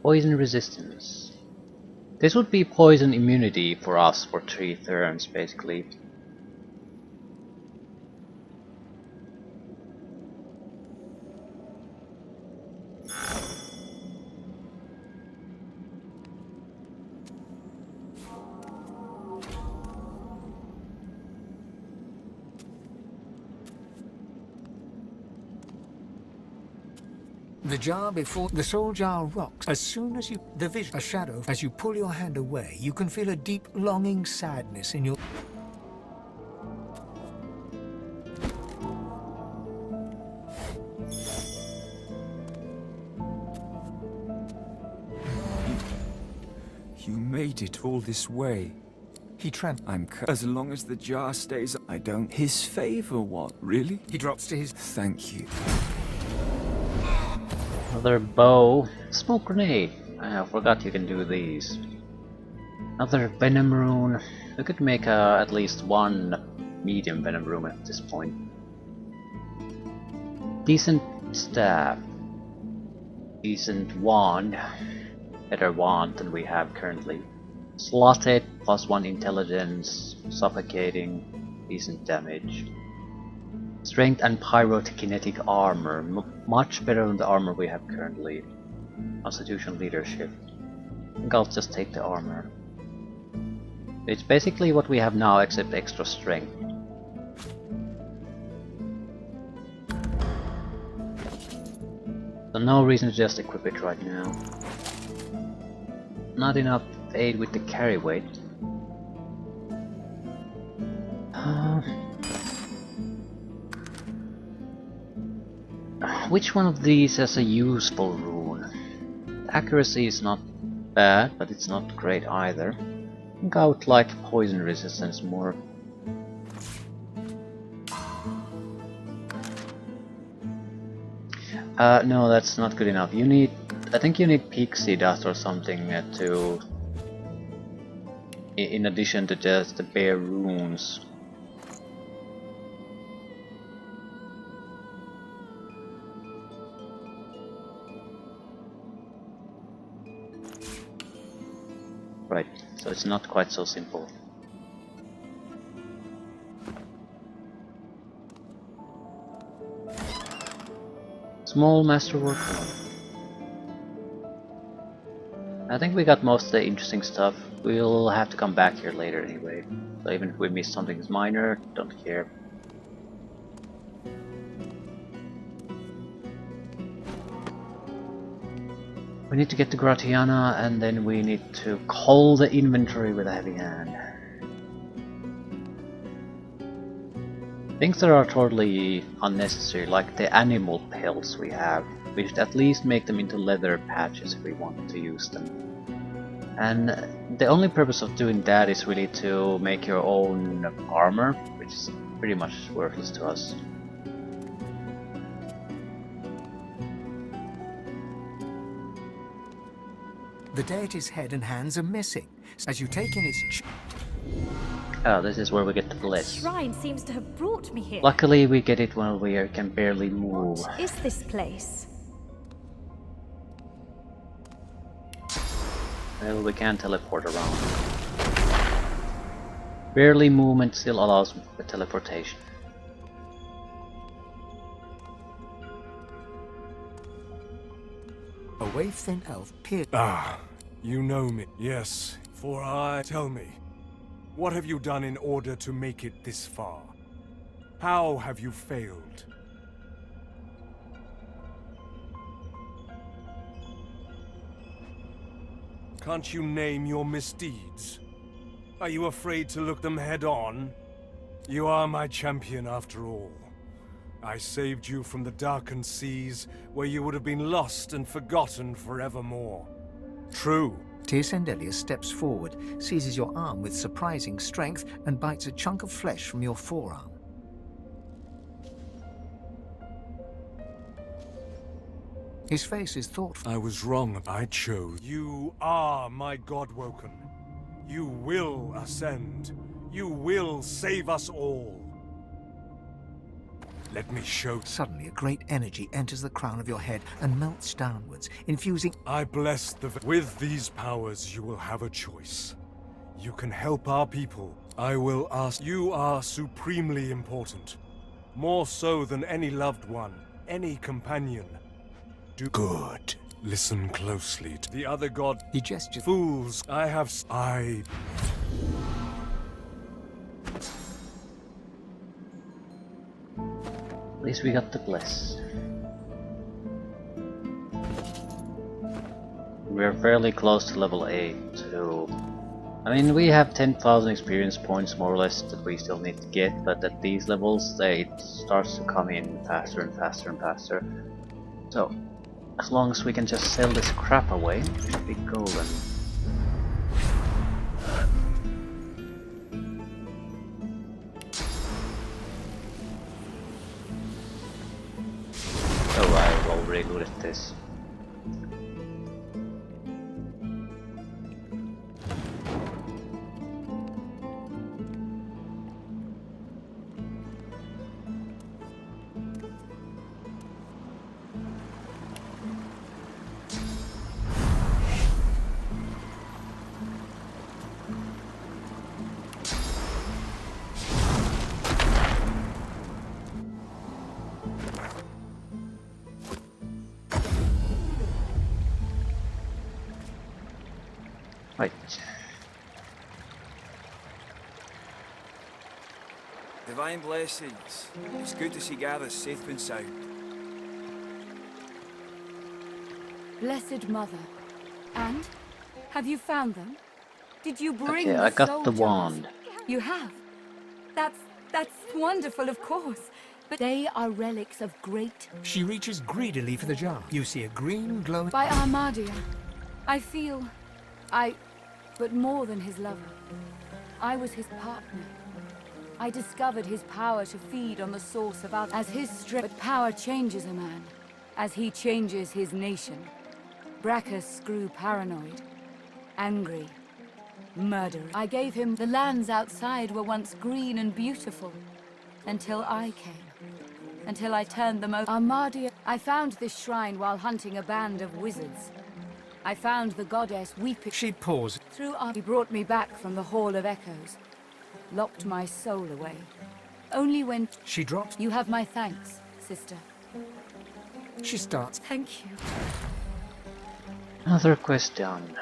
[SPEAKER 1] Poison resistance. This would be poison immunity for us for 3 turns, basically.
[SPEAKER 3] The jar before the soul jar rocks. As soon as you the vision a shadow as you pull your hand away, you can feel a deep longing sadness in your
[SPEAKER 9] You made it all this way.
[SPEAKER 3] He
[SPEAKER 9] as long as the jar stays, I don't. His favor, what? Really?
[SPEAKER 3] He drops to his.
[SPEAKER 9] Thank you.
[SPEAKER 1] Another bow. Smoke grenade. I forgot you can do these. Another venom rune. We could make at least one medium venom rune at this point. Decent staff. Decent wand. Better wand than we have currently. Slotted, +1 intelligence, suffocating, decent damage. Strength and pyrokinetic armor, much better than the armor we have currently. Constitution leadership. I think I'll just take the armor. It's basically what we have now except extra strength. So no reason to just equip it right now. Not enough aid with the carry weight. Which one of these has a useful rune? Accuracy is not bad, but it's not great either. I think I would like poison resistance more. No, that's not good enough. You need, I think you need pixie dust or something to, in addition to just the bare runes. Right, so it's not quite so simple. Small masterwork. I think we got most of the interesting stuff. We'll have to come back here later anyway. So even if we miss something minor, don't care. We need to get to Gratiana, and then we need to cull the inventory with a heavy hand. Things that are totally unnecessary, like the animal pelts we have. We should at least make them into leather patches if we want to use them. And the only purpose of doing that is really to make your own armor, which is pretty much worthless to us.
[SPEAKER 3] The deity's head and hands are missing. As you take in its
[SPEAKER 1] Oh, this is where we get the bliss.
[SPEAKER 4] Shrine seems to have brought me here.
[SPEAKER 1] Luckily we get it when we can barely move.
[SPEAKER 4] What is this place?
[SPEAKER 1] Well, we can teleport around. Barely movement still allows the teleportation.
[SPEAKER 3] a waif-thin elf peered.
[SPEAKER 12] Ah, you know me. Yes, for I... Tell me, what have you done in order to make it this far? How have you failed? Can't you name your misdeeds? Are you afraid to look them head on? You are my champion after all. I saved you from the darkened seas, where you would have been lost and forgotten forevermore. True.
[SPEAKER 3] Tearsendelia steps forward, seizes your arm with surprising strength, and bites a chunk of flesh from your forearm. His face is thoughtful.
[SPEAKER 12] I was wrong. I chose. You are my Godwoken. You will ascend. You will save us all. Let me show.
[SPEAKER 3] Suddenly, a great energy enters the crown of your head and melts downwards, infusing...
[SPEAKER 12] I bless the... With these powers, you will have a choice. You can help our people. I will ask... You are supremely important. More so than any loved one, any companion. Do good. Listen closely to the other god.
[SPEAKER 3] He gestures.
[SPEAKER 12] Fools, I have...
[SPEAKER 1] At least we got the bliss. We're fairly close to level 8 too. I mean, we have 10,000 experience points more or less that we still need to get, but at these levels it starts to come in faster and faster and faster. So, as long as we can just sell this crap away, we should be golden. Oh, I've already looted this. Right.
[SPEAKER 13] Divine blessings. It's good to see Gareth safe and sound.
[SPEAKER 10] Blessed Mother. And? Have you found them? Did you bring
[SPEAKER 1] Okay,
[SPEAKER 10] the
[SPEAKER 1] I got
[SPEAKER 10] soul
[SPEAKER 1] the
[SPEAKER 10] jars?
[SPEAKER 1] wand.
[SPEAKER 10] You have? That's wonderful, of course. But they are relics of great...
[SPEAKER 3] She reaches greedily for the jar. You see a green glowing...
[SPEAKER 10] By Armadia. I feel... But more than his lover. I was his partner. I discovered his power to feed on the source of others. As his strength... But power changes a man. As he changes his nation. Braccus grew paranoid. Angry. Murderous. I gave him... The lands outside were once green and beautiful. Until I came. Until I turned them over. Armadia... I found this shrine while hunting a band of wizards. I found the goddess weeping.
[SPEAKER 3] She paused.
[SPEAKER 10] Through our... He brought me back from the Hall of Echoes. Locked my soul away. Only when...
[SPEAKER 3] She drops.
[SPEAKER 10] You have my thanks, sister.
[SPEAKER 3] She starts.
[SPEAKER 10] Thank you.
[SPEAKER 1] Another quest done.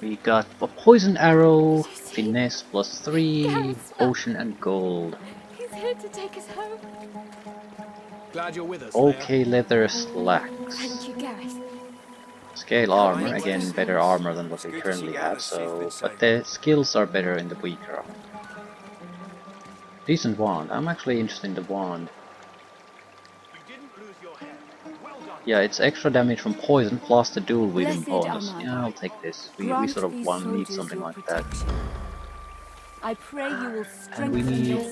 [SPEAKER 1] We got a poison arrow, finesse +3, potion and gold.
[SPEAKER 8] He's here to take us home.
[SPEAKER 5] Glad you're with us.
[SPEAKER 1] Okay, leather slacks.
[SPEAKER 8] Thank you, Gareth.
[SPEAKER 1] Scale armor, again better armor than what we currently have, so but the skills are better in the weaker armor. Decent wand. I'm actually interested in the wand. Yeah, it's extra damage from poison plus the dual wielding bonus. Yeah, I'll take this. We sort of need something like that.
[SPEAKER 10] I pray you will
[SPEAKER 1] And we
[SPEAKER 10] strengthen
[SPEAKER 1] need
[SPEAKER 10] your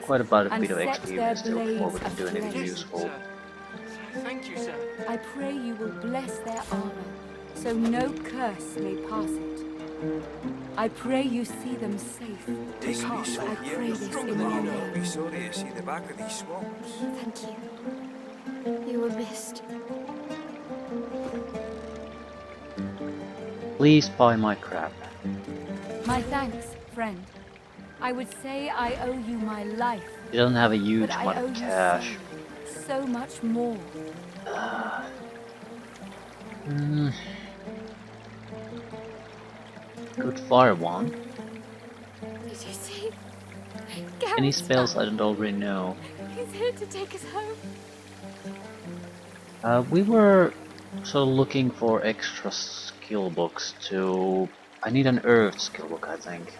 [SPEAKER 1] quite a bit of
[SPEAKER 10] and set
[SPEAKER 1] experience
[SPEAKER 10] their
[SPEAKER 1] still before we
[SPEAKER 10] blades
[SPEAKER 1] can do anything
[SPEAKER 10] aflame.
[SPEAKER 1] useful.
[SPEAKER 7] Thank you, sir.
[SPEAKER 10] I pray you will bless their armor, so no curse may pass it. I pray you see them safe.
[SPEAKER 13] Take me so
[SPEAKER 10] I
[SPEAKER 13] here.
[SPEAKER 10] pray
[SPEAKER 13] You're
[SPEAKER 10] this
[SPEAKER 13] stronger
[SPEAKER 10] in
[SPEAKER 13] than
[SPEAKER 10] your
[SPEAKER 13] you know. I'll be
[SPEAKER 10] name.
[SPEAKER 13] sorry to see the back of these swamps.
[SPEAKER 8] Thank you. You were missed.
[SPEAKER 1] Please buy my crap.
[SPEAKER 10] My thanks, friend. I would say I owe you my life,
[SPEAKER 1] You don't have a huge
[SPEAKER 10] but I
[SPEAKER 1] amount
[SPEAKER 10] owe
[SPEAKER 1] of
[SPEAKER 10] you
[SPEAKER 1] cash.
[SPEAKER 10] so much more.
[SPEAKER 1] Good fire wand.
[SPEAKER 8] Did you see?
[SPEAKER 1] Any
[SPEAKER 8] Gareth's
[SPEAKER 1] spells
[SPEAKER 8] back.
[SPEAKER 1] I don't already know.
[SPEAKER 8] He's here to take us home.
[SPEAKER 1] We were sort of looking for extra skill books to... I need an earth skill book, I think.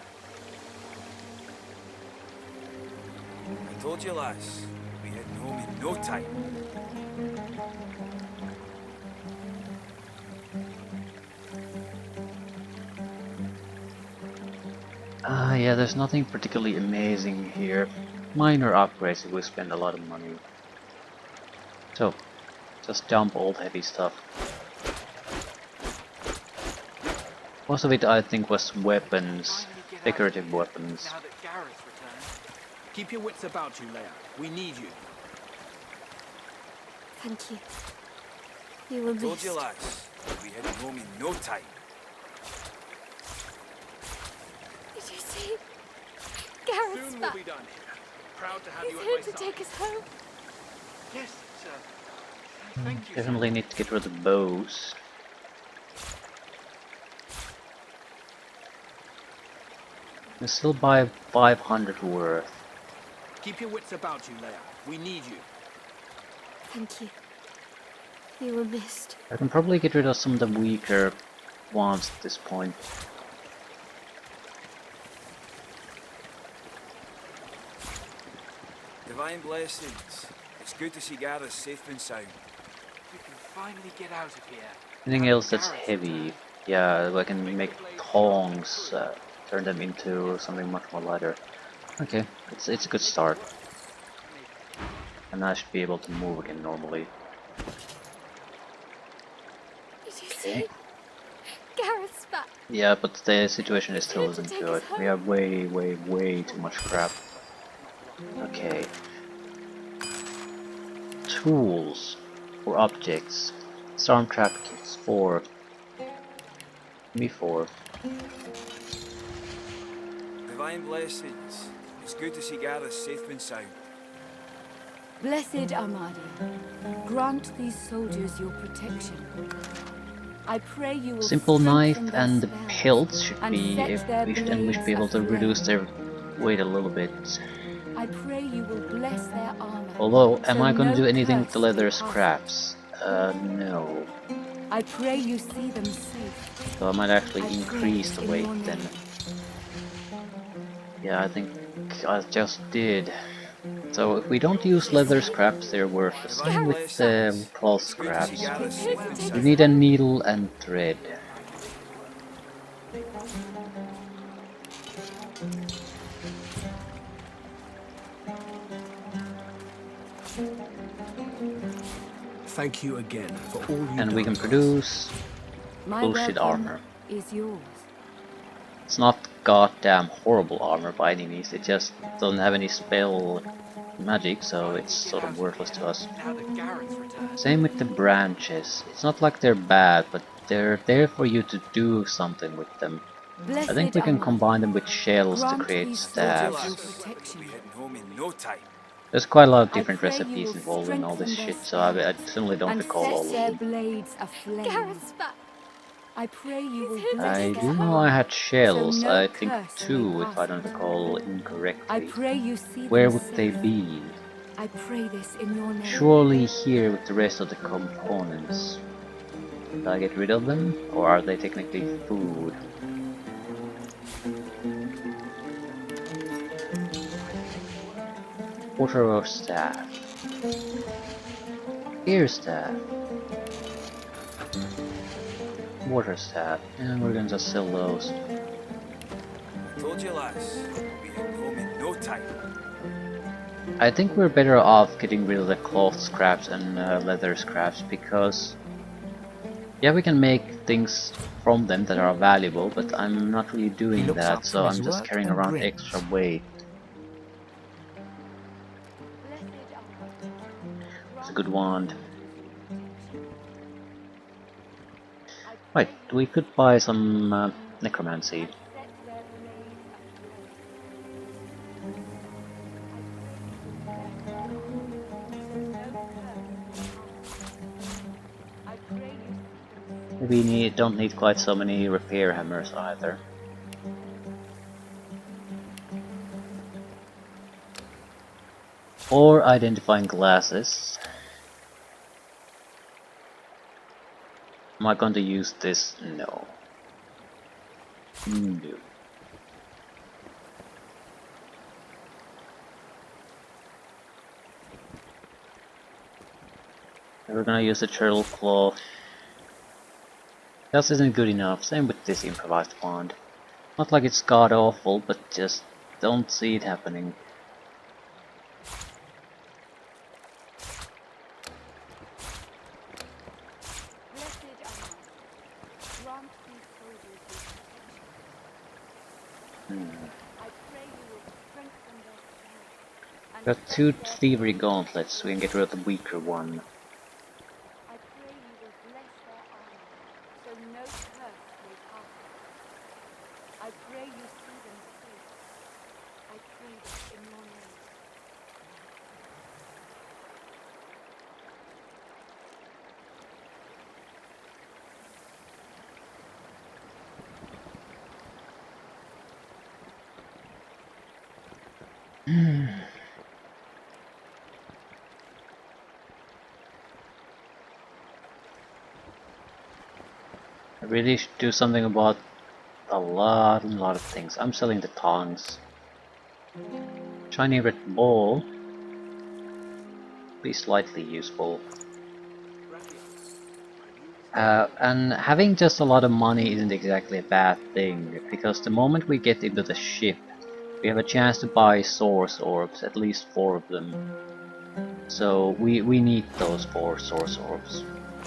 [SPEAKER 13] I told you, lass. We had home in no time.
[SPEAKER 1] Yeah, there's nothing particularly amazing here. Minor upgrades if we spend a lot of money. So, just dump old heavy stuff. Most of it I think was weapons, decorative weapons.
[SPEAKER 7] Now that Gareth returned. Keep your wits about you, Leia. We need you.
[SPEAKER 8] Thank you. You were
[SPEAKER 13] I told
[SPEAKER 8] missed.
[SPEAKER 13] you, lass. We had home in no time.
[SPEAKER 8] Did you see? Gareth's
[SPEAKER 7] Soon we'll
[SPEAKER 8] back.
[SPEAKER 7] be done here. Proud to have
[SPEAKER 8] He's
[SPEAKER 7] you at
[SPEAKER 8] here
[SPEAKER 7] my
[SPEAKER 8] to
[SPEAKER 7] side.
[SPEAKER 8] take us home.
[SPEAKER 7] Yes, sir. Thank you.
[SPEAKER 1] Definitely need to get rid of the bows. We still buy 500 worth.
[SPEAKER 7] Keep your wits about you, Leia. We need you.
[SPEAKER 8] Thank you. You were missed.
[SPEAKER 1] I can probably get rid of some of the weaker ones at this point.
[SPEAKER 13] Divine blessings. It's good to see Gareth safe and sound.
[SPEAKER 7] We can finally get out of here.
[SPEAKER 1] Anything else that's heavy? Yeah, I can make tongs, turn them into something much more lighter. Okay, it's a good start. And I should be able to move again normally.
[SPEAKER 8] Did you
[SPEAKER 1] Okay.
[SPEAKER 8] see? Gareth's back.
[SPEAKER 1] Yeah, but the situation is still
[SPEAKER 8] Here to
[SPEAKER 1] isn't
[SPEAKER 8] take
[SPEAKER 1] good.
[SPEAKER 8] us home.
[SPEAKER 1] We have way too much crap. Okay. Tools or objects. Storm trap kits 4. Give me 4.
[SPEAKER 13] Divine blessings. It's good to see Gareth safe and sound.
[SPEAKER 10] Blessed Armadia, grant these soldiers your protection. I pray you will
[SPEAKER 1] Simple knife
[SPEAKER 10] strengthen their
[SPEAKER 1] and the
[SPEAKER 10] spells
[SPEAKER 1] pelts should
[SPEAKER 10] and
[SPEAKER 1] be,
[SPEAKER 10] set their
[SPEAKER 1] and we should be able to
[SPEAKER 10] blades
[SPEAKER 1] reduce
[SPEAKER 10] aflame.
[SPEAKER 1] their weight a little bit.
[SPEAKER 10] I pray you will bless their armor.
[SPEAKER 1] Although, am
[SPEAKER 10] so
[SPEAKER 1] I going to
[SPEAKER 10] no
[SPEAKER 1] do anything with
[SPEAKER 10] curse
[SPEAKER 1] the leather
[SPEAKER 10] may pass
[SPEAKER 1] scraps? No.
[SPEAKER 10] I pray you see them safe.
[SPEAKER 1] So I might actually
[SPEAKER 10] I pray
[SPEAKER 1] increase the
[SPEAKER 10] in
[SPEAKER 1] weight
[SPEAKER 10] your
[SPEAKER 1] then.
[SPEAKER 10] name.
[SPEAKER 1] Yeah, I think I just did. So if we don't use leather scraps, they're worthless. Same with cloth scraps. We need a needle and thread.
[SPEAKER 5] Thank you again for all you
[SPEAKER 1] And we can produce
[SPEAKER 10] My
[SPEAKER 1] bullshit
[SPEAKER 10] welcome
[SPEAKER 1] armor.
[SPEAKER 10] is yours.
[SPEAKER 1] It's not goddamn horrible armor by any means, it just doesn't have any spell magic, so it's sort of worthless to us.
[SPEAKER 7] Now that Gareth returned.
[SPEAKER 1] Same with the branches. It's not like they're bad, but They're there for you to do something with them. I think
[SPEAKER 10] Blessed
[SPEAKER 1] we can
[SPEAKER 10] Amma,
[SPEAKER 1] combine them with shells to
[SPEAKER 10] grant
[SPEAKER 1] create
[SPEAKER 10] these
[SPEAKER 1] staves.
[SPEAKER 10] soldiers your protection.
[SPEAKER 13] We'll be heading home in no time.
[SPEAKER 1] There's quite a lot of
[SPEAKER 10] I
[SPEAKER 1] different
[SPEAKER 10] pray you
[SPEAKER 1] recipes
[SPEAKER 10] will
[SPEAKER 1] involved in all this
[SPEAKER 10] strengthen their
[SPEAKER 1] shit, so I
[SPEAKER 10] spells
[SPEAKER 1] certainly don't
[SPEAKER 10] and
[SPEAKER 1] recall all
[SPEAKER 10] set
[SPEAKER 1] of
[SPEAKER 10] their
[SPEAKER 1] them.
[SPEAKER 10] blades aflame.
[SPEAKER 8] Gareth's back.
[SPEAKER 10] I pray you will
[SPEAKER 8] hidden
[SPEAKER 10] bless
[SPEAKER 1] I
[SPEAKER 10] their
[SPEAKER 1] do know I had
[SPEAKER 10] arms,
[SPEAKER 1] shells,
[SPEAKER 10] so no
[SPEAKER 1] I think
[SPEAKER 10] curse may
[SPEAKER 1] 2 if
[SPEAKER 10] pass
[SPEAKER 1] I don't
[SPEAKER 10] them.
[SPEAKER 1] recall
[SPEAKER 10] I
[SPEAKER 1] incorrectly.
[SPEAKER 10] pray you see
[SPEAKER 1] Where
[SPEAKER 10] them
[SPEAKER 1] would they
[SPEAKER 10] safe.
[SPEAKER 1] be?
[SPEAKER 10] I pray this in your name.
[SPEAKER 1] Surely here with the rest of the components. Did I get rid of them? Or are they technically food? Water or staff? Ear staff. Water staff. And we're gonna just sell those.
[SPEAKER 13] I told you, lass. We'll be heading home in no time.
[SPEAKER 1] I think we're better off getting rid of the cloth scraps and leather scraps because yeah, we can make things from them that are valuable, but I'm not really doing
[SPEAKER 3] looks
[SPEAKER 1] that,
[SPEAKER 3] up
[SPEAKER 1] so
[SPEAKER 3] from
[SPEAKER 1] I'm
[SPEAKER 3] his
[SPEAKER 1] just
[SPEAKER 3] work
[SPEAKER 1] carrying
[SPEAKER 3] and
[SPEAKER 1] around
[SPEAKER 3] grins.
[SPEAKER 1] extra weight. It's a good wand. Right, we could buy some necromancy. Maybe don't need quite so many repair hammers either. Or identifying glasses. Am I going to use this? No. No. We're gonna use the turtle claw. That isn't good enough. Same with this improvised wand. Not like it's god awful, but just don't see it happening. Got 2 thievery gauntlets, so we can get rid of the weaker one. I really should do something about a lot of things. I'm selling the tongs. Shiny red ball. Be slightly useful. And having just a lot of money isn't exactly a bad thing, because the moment we get into the ship, we have a chance to buy source orbs, at least 4 of them. So we need those 4 source orbs.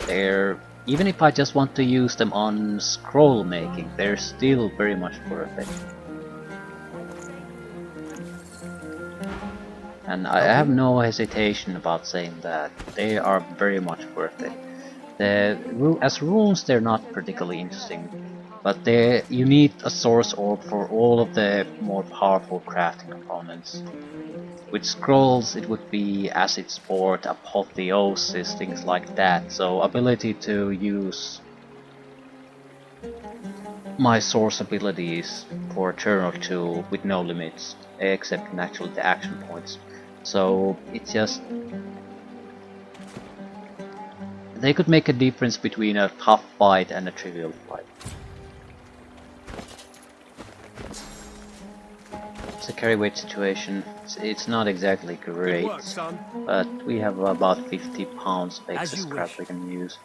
[SPEAKER 1] They're, even if I just want to use them on scroll making, they're still very much worth it. And I have no hesitation about saying that. They are very much worth it. As runes they're not particularly interesting, but you need a source orb for all of the more powerful crafting components. With scrolls it would be acid sport, apotheosis, things like that, so ability to use my source abilities for a turn or 2 with no limits, except naturally the action points. So it's just... they could make a difference between a tough fight and a trivial fight. It's a carry weight situation. It's not exactly great,
[SPEAKER 5] Good work, son.
[SPEAKER 1] but we have about 50 pounds of excess scrap we can use.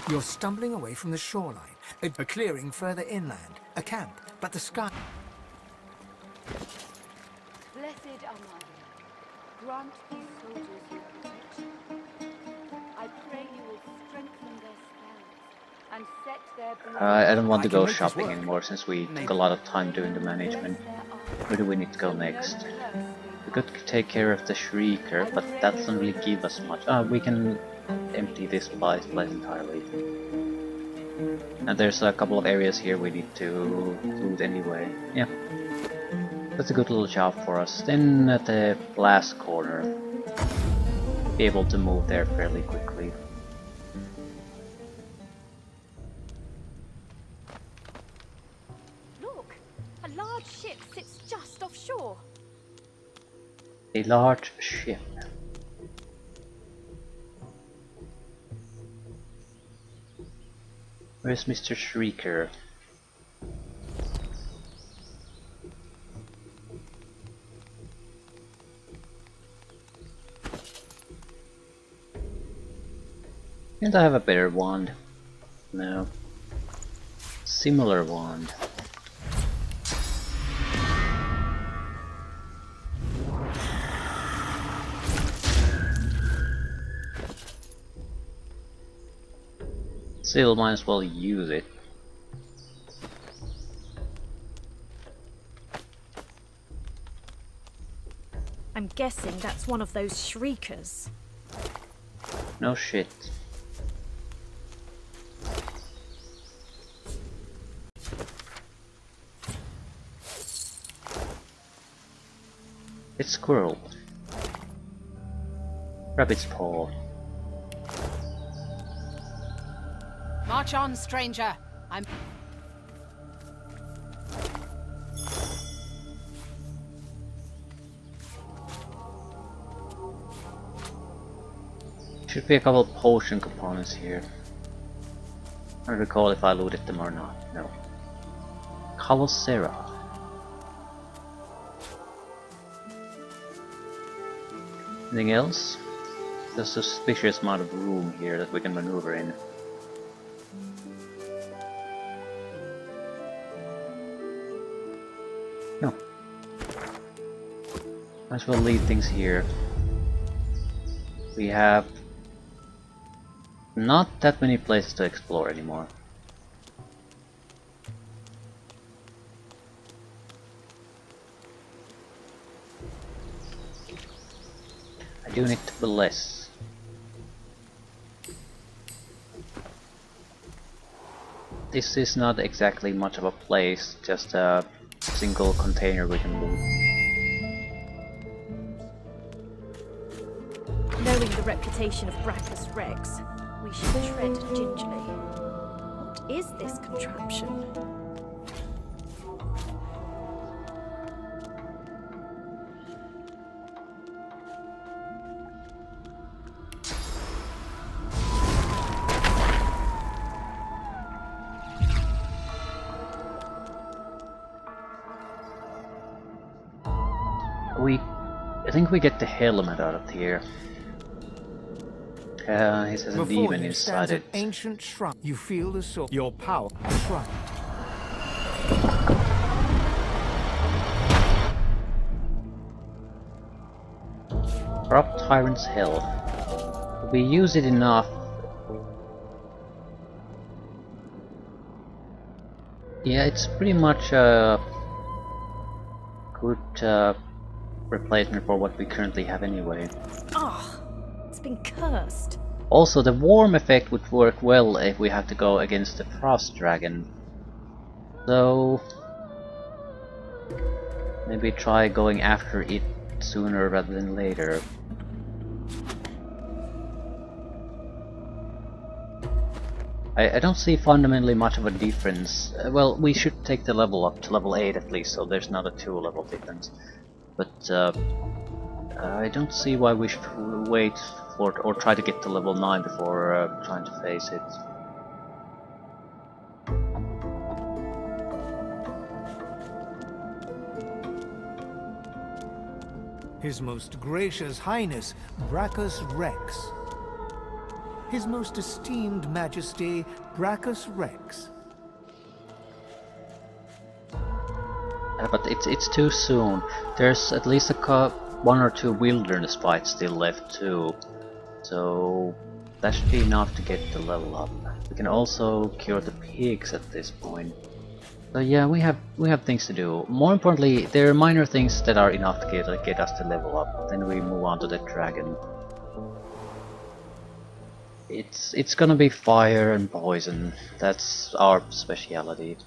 [SPEAKER 3] You're stumbling away from the shoreline, a clearing further inland, a camp, but the sky...
[SPEAKER 10] Blessed Amma, grant these soldiers your protection. I pray you will strengthen their spells and set their blades.
[SPEAKER 1] I don't want to
[SPEAKER 3] I can
[SPEAKER 1] go
[SPEAKER 3] make this
[SPEAKER 1] shopping
[SPEAKER 3] work.
[SPEAKER 1] anymore since we took a lot of time doing the management. Where do we need to go next? We could take care of the Shrieker, but that doesn't really give us much. We can empty this place entirely. And there's a couple of areas here we need to loot anyway. Yeah. That's a good little job for us. Then at the last corner, be able to move there fairly quickly.
[SPEAKER 4] Look, a large ship sits just offshore.
[SPEAKER 1] A large ship. Where's Mr. Shrieker? Can't I have a better wand? No. Similar wand. Still might as well use it.
[SPEAKER 4] I'm guessing that's one of those shriekers.
[SPEAKER 1] No shit. It's squirrel. Rabbit's paw.
[SPEAKER 2] March on, stranger. I'm...
[SPEAKER 1] Should be a couple of potion components here. I don't recall if I looted them or not. No. Cavosera. Anything else? There's a suspicious amount of room here that we can maneuver in. No. Might as well leave things here. We have not that many places to explore anymore. I do need to bless. This is not exactly much of a place, just a single container we can loot.
[SPEAKER 4] Knowing the reputation of Braccus Rex, we should tread gingerly. What is this contraption?
[SPEAKER 1] I think we get the helmet out of here. He says a demon inside it.
[SPEAKER 3] An ancient shrine. You feel the soul. Your power. Shrine.
[SPEAKER 1] Corrupt Tyrant's Hell. We use it enough. Yeah, it's pretty much a good replacement for what we currently have anyway.
[SPEAKER 4] Ah, it's been cursed.
[SPEAKER 1] Also, the warm effect would work well if we have to go against the Frost Dragon. So maybe try going after it sooner rather than later. I don't see fundamentally much of a difference. Well, we should take the level up to level 8 at least, so there's not a 2 level difference. But I don't see why we should wait for or try to get to level 9 before trying to face it.
[SPEAKER 3] His Most Gracious Highness, Braccus Rex. His Most Esteemed Majesty, Braccus Rex.
[SPEAKER 1] But it's too soon. There's at least one or two wilderness fights still left too, so that should be enough to get the level up. We can also cure the pigs at this point. So yeah, we have things to do. More importantly, there are minor things that are enough to get us to level up. Then we move on to the dragon. It's gonna be fire and poison. That's our speciality.